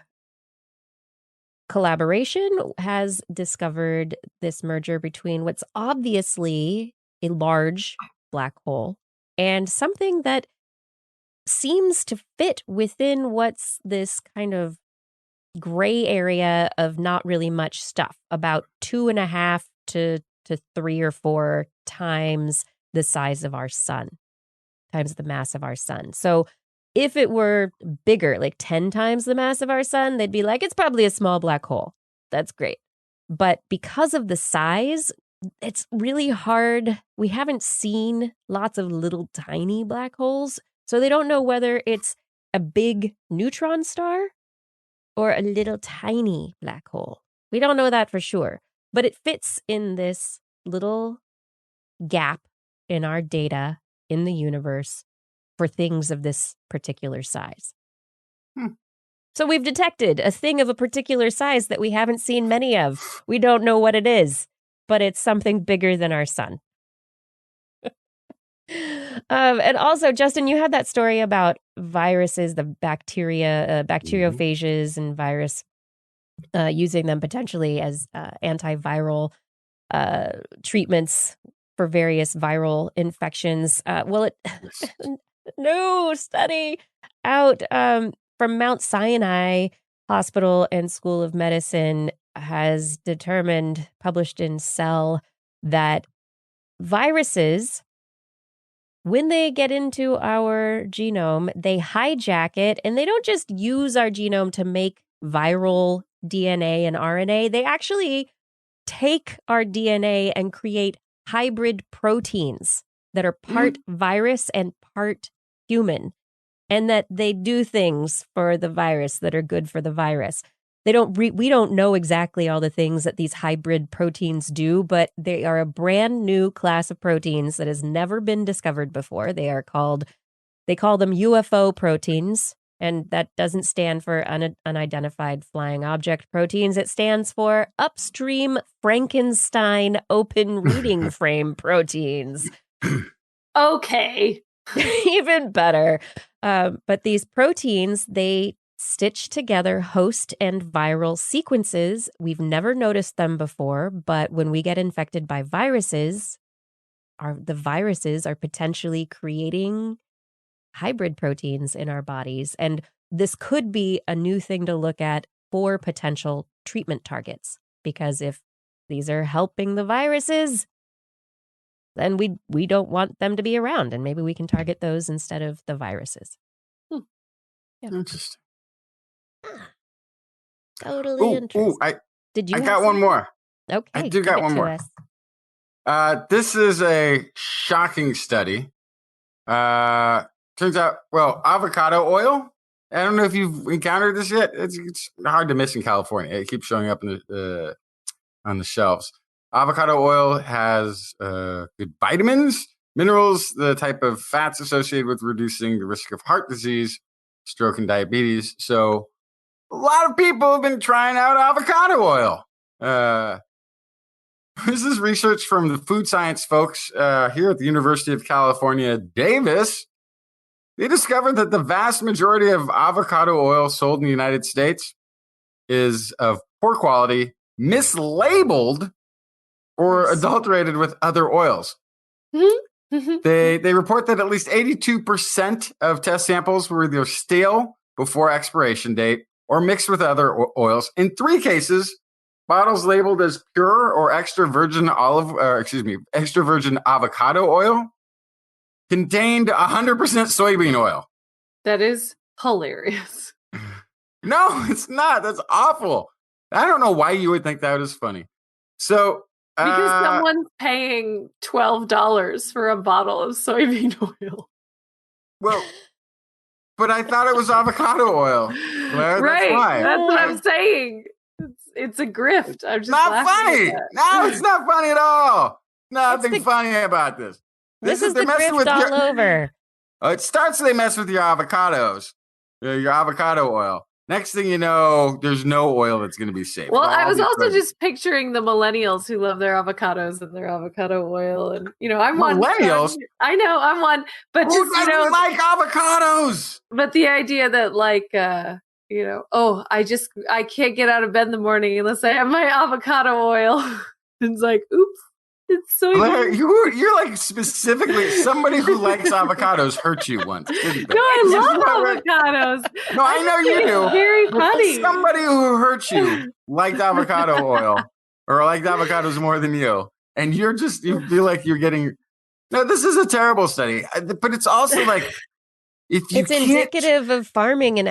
Speaker 1: collaboration has discovered this merger between what's obviously a large black hole and something that seems to fit within what's this kind of gray area of not really much stuff, about 2.5 to 3 or 4 times the size of our sun, times the mass of our sun. So if it were bigger, like 10 times the mass of our sun, they'd be like, it's probably a small black hole. That's great. But because of the size, it's really hard. We haven't seen lots of little tiny black holes, so they don't know whether it's a big neutron star or a little tiny black hole. We don't know that for sure, but it fits in this little gap in our data in the universe for things of this particular size. So we've detected a thing of a particular size that we haven't seen many of. We don't know what it is, but it's something bigger than our sun. And also, Justin, you had that story about viruses, the bacteriophages and virus, using them potentially as antiviral treatments for various viral infections. No study out from Mount Sinai Hospital and School of Medicine has determined, published in Cell, that viruses, when they get into our genome, they hijack it, and they don't just use our genome to make viral DNA and RNA. They actually take our DNA and create hybrid proteins that are part virus and part human, and that they do things for the virus that are good for the virus. We don't know exactly all the things that these hybrid proteins do, but they are a brand new class of proteins that has never been discovered before. They call them UFO proteins, and that doesn't stand for unidentified flying object proteins. It stands for upstream Frankenstein open reading frame proteins.
Speaker 4: Okay.
Speaker 1: Even better. But these proteins, they stitch together host and viral sequences. We've never noticed them before, but when we get infected by viruses, the viruses are potentially creating hybrid proteins in our bodies. And this could be a new thing to look at for potential treatment targets, because if these are helping the viruses, then we don't want them to be around, and maybe we can target those instead of the viruses.
Speaker 2: Yeah. Interesting.
Speaker 1: Totally interesting.
Speaker 2: Did you? I got one more.
Speaker 1: Okay,
Speaker 2: I do got one more. This is a shocking study. Turns out, avocado oil. I don't know if you've encountered this yet. It's hard to miss in California. It keeps showing up on the shelves. Avocado oil has good vitamins, minerals, the type of fats associated with reducing the risk of heart disease, stroke, and diabetes. So a lot of people have been trying out avocado oil. This is research from the food science folks here at the University of California, Davis. They discovered that the vast majority of avocado oil sold in the United States is of poor quality, mislabeled, or adulterated with other oils. They report that at least 82% of test samples were either stale before expiration date or mixed with other oils. In 3 cases, bottles labeled as pure or extra virgin avocado oil contained 100% soybean oil.
Speaker 4: That is hilarious.
Speaker 2: No, it's not. That's awful. I don't know why you would think that is funny. So,
Speaker 4: because someone's paying $12 for a bottle of soybean oil.
Speaker 2: Well, but I thought it was avocado oil. Claire.
Speaker 4: Right.
Speaker 2: That's why.
Speaker 4: That's what I'm saying. It's a grift. I'm just
Speaker 2: not funny. No, it's not funny at all. Nothing funny about this.
Speaker 1: This is the grift all over.
Speaker 2: It starts, they mess with your avocados, your avocado oil. Next thing you know, there's no oil that's going to be safe.
Speaker 4: Well, I was also just picturing the millennials who love their avocados and their avocado oil. And, I'm one.
Speaker 2: Millennials?
Speaker 4: I know, I'm one. But
Speaker 2: who doesn't like avocados?
Speaker 4: But the idea that I can't get out of bed in the morning unless I have my avocado oil. It's like, oops. It's so
Speaker 2: Blair, you're like specifically somebody who likes avocados hurt you once, didn't they?
Speaker 4: No, I love avocados.
Speaker 2: No, I know you do.
Speaker 4: It's very funny.
Speaker 2: Somebody who hurt you liked avocado oil or liked avocados more than you. And you feel like you're getting. No, this is a terrible study. But it's also like
Speaker 1: it's indicative of farming and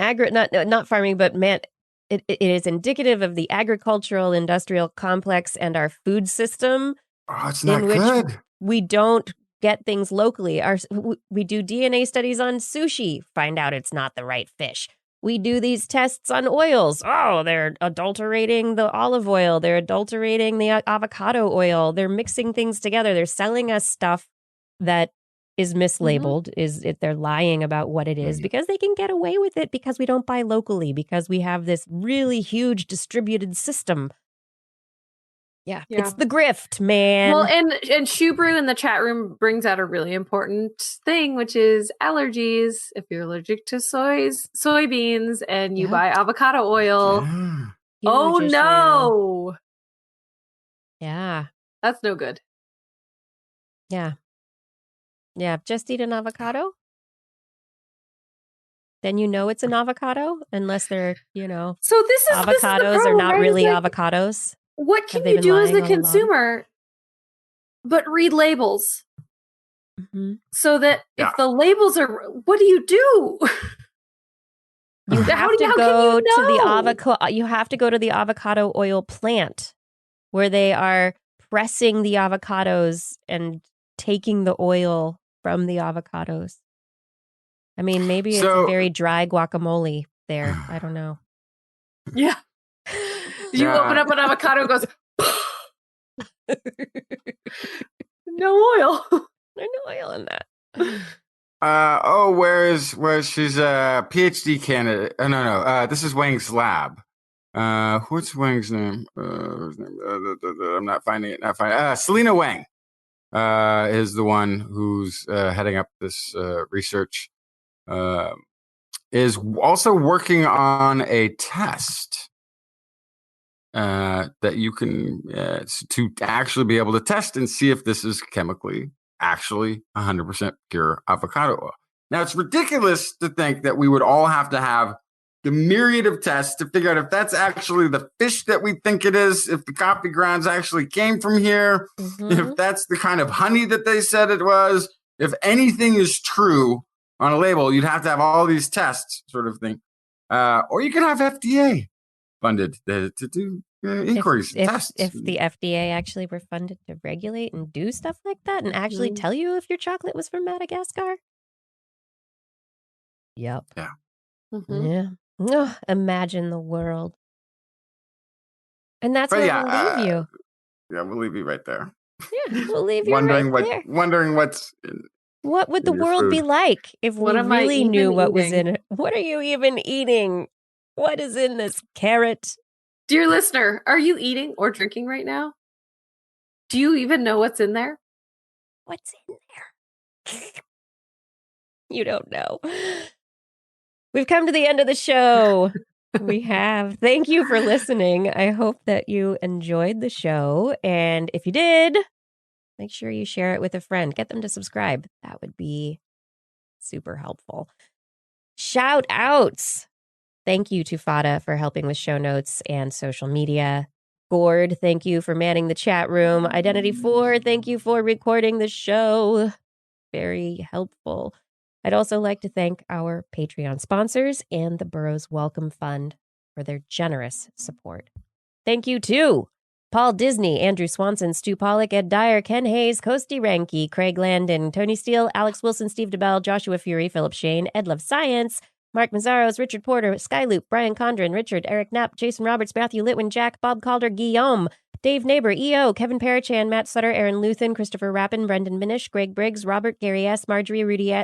Speaker 1: not farming, but it is indicative of the agricultural industrial complex and our food system.
Speaker 2: Oh, it's not good.
Speaker 1: We don't get things locally. We do DNA studies on sushi, find out it's not the right fish. We do these tests on oils. Oh, they're adulterating the olive oil. They're adulterating the avocado oil. They're mixing things together. They're selling us stuff that is mislabeled. They're lying about what it is because they can get away with it because we don't buy locally, because we have this really huge distributed system. Yeah, it's the grift, man.
Speaker 4: Well, and Shubrew in the chat room brings out a really important thing, which is allergies. If you're allergic to soybeans and you buy avocado oil, oh no.
Speaker 1: Yeah.
Speaker 4: That's no good.
Speaker 1: Yeah. Yeah, just eat an avocado. Then it's an avocado, unless they're,
Speaker 4: So this is
Speaker 1: avocados are not really avocados.
Speaker 4: What can you do as a consumer but read labels? So that if the labels are, what do you do?
Speaker 1: You have to go to the avocado. You have to go to the avocado oil plant where they are pressing the avocados and taking the oil from the avocados. I mean, maybe it's a very dry guacamole there. I don't know.
Speaker 4: Yeah. You open up an avocado, it goes, no oil.
Speaker 1: There's no oil in that.
Speaker 2: Where's she's a PhD candidate? No. This is Wang's lab. What's Wang's name? I'm not finding it. Selena Wang is the one who's heading up this research. Is also working on a test that you can to actually be able to test and see if this is chemically actually 100% pure avocado oil. Now, it's ridiculous to think that we would all have to have the myriad of tests to figure out if that's actually the fish that we think it is, if the coffee grounds actually came from here, if that's the kind of honey that they said it was, if anything is true on a label, you'd have to have all these tests sort of thing. Or you could have FDA funded to do inquiries and tests.
Speaker 1: If the FDA actually were funded to regulate and do stuff like that and actually tell you if your chocolate was from Madagascar. Yep.
Speaker 2: Yeah.
Speaker 1: Yeah. Oh, imagine the world. And that's where we'll leave you.
Speaker 2: Yeah, we'll leave you right there.
Speaker 1: Yeah, we'll leave you
Speaker 2: wondering
Speaker 1: right there.
Speaker 2: Wondering what's in,
Speaker 1: what would the world be like if we really knew what was in it? What are you even eating? What is in this carrot?
Speaker 4: Dear listener, are you eating or drinking right now? Do you even know what's in there?
Speaker 1: What's in there? You don't know. We've come to the end of the show. We have. Thank you for listening. I hope that you enjoyed the show. And if you did, make sure you share it with a friend. Get them to subscribe. That would be super helpful. Shout outs. Thank you to Fada for helping with show notes and social media. Gord, thank you for manning the chat room. Identity4, thank you for recording the show. Very helpful. I'd also like to thank our Patreon sponsors and the Burroughs Welcome Fund for their generous support. Thank you to Paul Disney, Andrew Swanson, Stu Pollock, Ed Dyer, Ken Hayes, Kosti Ranke, Craig Landon, Tony Steele, Alex Wilson, Steve DeBell, Joshua Fury, Philip Shane, Ed Love Science, Mark Mazzaros, Richard Porter, Skyloop, Brian Condren, Richard, Eric Knapp, Jason Roberts, Matthew Litwin, Jack, Bob Calder, Guillaume, Dave Neighbor, EO, Kevin Parachan, Matt Sutter, Aaron Luthen, Christopher Rappin, Brendan Minish, Greg Briggs, Robert Gary S., Marjorie Rudy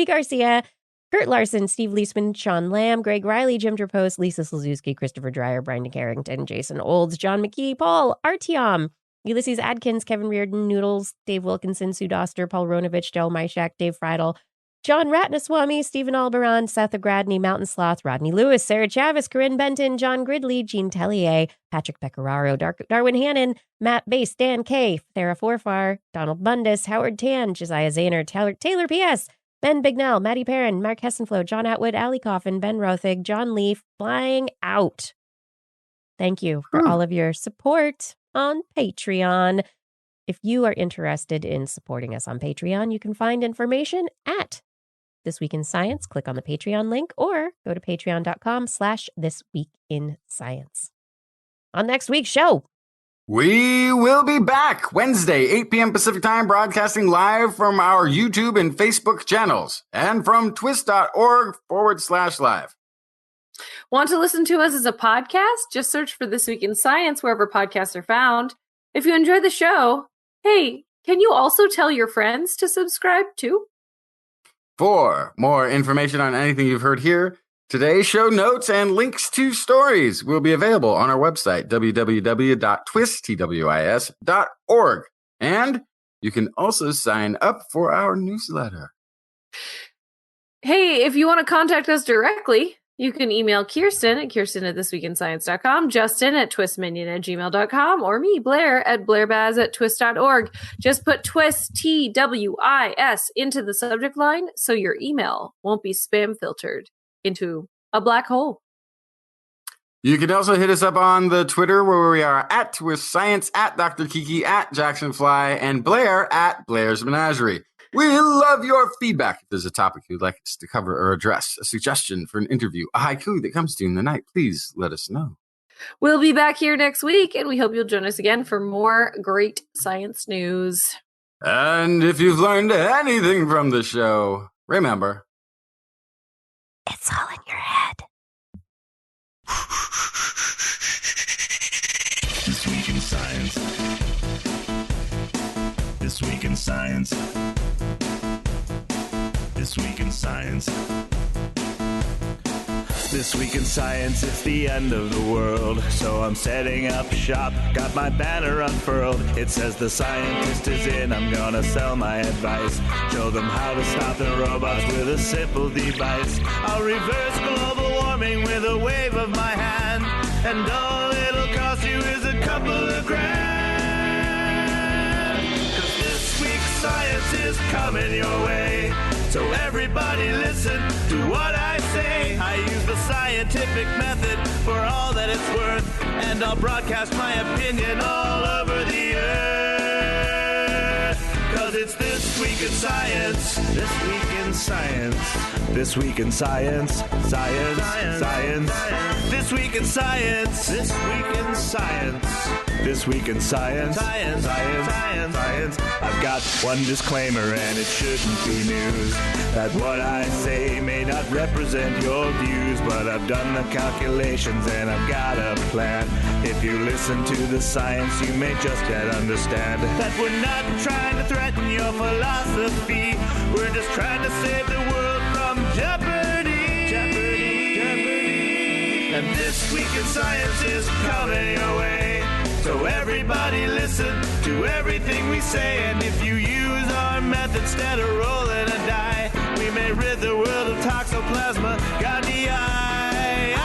Speaker 1: Garcia, Kurt Larson, Steve Leisman, Sean Lamb, Greg Riley, Jim Drapos, Lisa Slazewski, Christopher Dreyer, Brian Carrington, Jason Olds, John McKee, Paul, Artyom, Ulysses Adkins, Kevin Reardon, Noodles, Dave Wilkinson, Sue Doster, Paul Ronovich, Del Myshak, Dave Friedel, John Ratnaswamy, Stephen Albaran, Seth Agradney, Mountain Sloth, Rodney Lewis, Sarah Chavis, Corinne Benton, John Gridley, Gene Tellier, Patrick Pecoraro, Darwin Hannon, Matt Bass, Dan K, Thera Forfar, Donald Bundus, Howard Tan, Josiah Zahner, Taylor P.S., Ben Bignell, Maddie Perrin, Mark Hessenflow, John Atwood, Ali Coffin, Ben Rothig, John Leaf, Flying Out. Thank you for all of your support on Patreon. If you are interested in supporting us on Patreon, you can find information at This Week in Science. Click on the Patreon link or go to patreon.com/thisweekinscience. On next week's show,
Speaker 2: we will be back Wednesday, 8 p.m. Pacific Time, broadcasting live from our YouTube and Facebook channels and from twist.org/live.
Speaker 4: Want to listen to us as a podcast? Just search for This Week in Science wherever podcasts are found. If you enjoy the show, hey, can you also tell your friends to subscribe too?
Speaker 2: For more information on anything you've heard here, today's show notes and links to stories will be available on our website, www.twist.org. And you can also sign up for our newsletter.
Speaker 4: Hey, if you want to contact us directly, you can email Kirsten at kirsten@thisweekinscience.com, Justin at twistminion@gmail.com, or me, Blair, at blairbaz@twist.org. Just put twist, TWIS, into the subject line so your email won't be spam filtered into a black hole.
Speaker 2: You can also hit us up on the Twitter where we are at Twist Science, at Dr. Kiki, at JacksonFly, and Blair at Blair's Menagerie. We love your feedback. If there's a topic you'd like us to cover or address, a suggestion for an interview, a haiku that comes to you in the night, please let us know.
Speaker 4: We'll be back here next week, and we hope you'll join us again for more great science news.
Speaker 2: And if you've learned anything from the show, remember,
Speaker 5: It's all in your head.
Speaker 3: This Week in Science. This Week in Science. This Week in Science. This Week in Science, it's the end of the world. So I'm setting up shop, got my banner unfurled. It says the scientist is in, I'm gonna sell my advice. Show them how to stop the robots with a simple device. I'll reverse global warming with a wave of my hand. And all it'll cost you is a couple of grand. 'Cause this week's science is coming your way. So everybody listen to what I say. I use the scientific method for all that it's worth. And I'll broadcast my opinion all over the earth. 'Cause it's This Week in Science. This Week in Science. This Week in Science. Science. Science. This Week in Science. This Week in Science. This Week in Science. Science. Science. Science. Science. I've got one disclaimer and it shouldn't be news. That what I say may not represent your views, but I've done the calculations and I've got a plan. If you listen to the science, you may just yet understand that we're not trying to threaten your philosophy. We're just trying to save the world from jeopardy. Jeopardy. Jeopardy. And This Week in Science is coming your way. So everybody listen to everything we say. And if you use our method instead of rolling a die, we may rid the world of toxoplasma. Got the eye.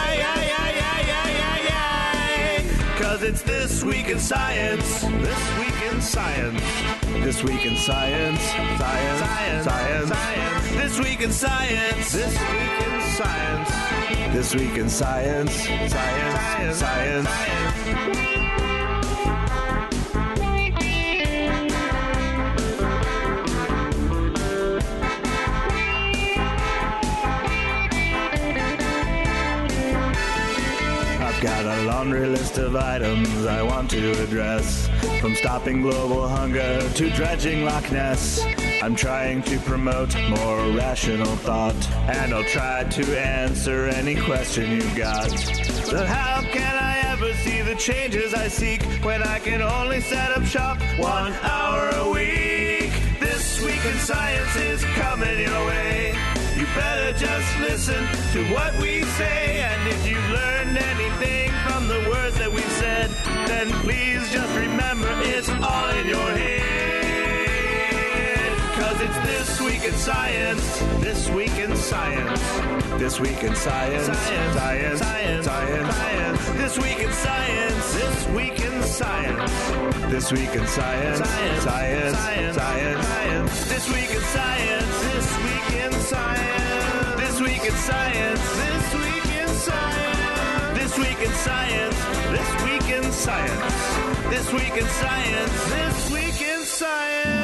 Speaker 3: 'cause it's This Week in Science. This Week in Science. This Week in Science. Science. Science. Science. Science. This Week in Science. This Week in Science. This Week in Science. Science. Science. Science. Science. Got a laundry list of items I want to address. From stopping global hunger to dredging Loch Ness. I'm trying to promote more rational thought, and I'll try to answer any question you've got. But how can I ever see the changes I seek when I can only set up shop 1 hour a week? This Week in Science is coming your way. You better just listen to what we say. And if you've learned anything from the words that we've said, then please just remember it's all in your head. 'Cause it's This Week in Science. This Week in Science. This Week in Science. Science. Science. Science. Science. Science. This Week in Science. This Week in Science. This Week in Science. Science. Science. Science. Science. This Week in Science. This Week in Science. This Week in Science. This Week in Science. This Week in Science. This Week in Science. This Week in Science. This Week in Science.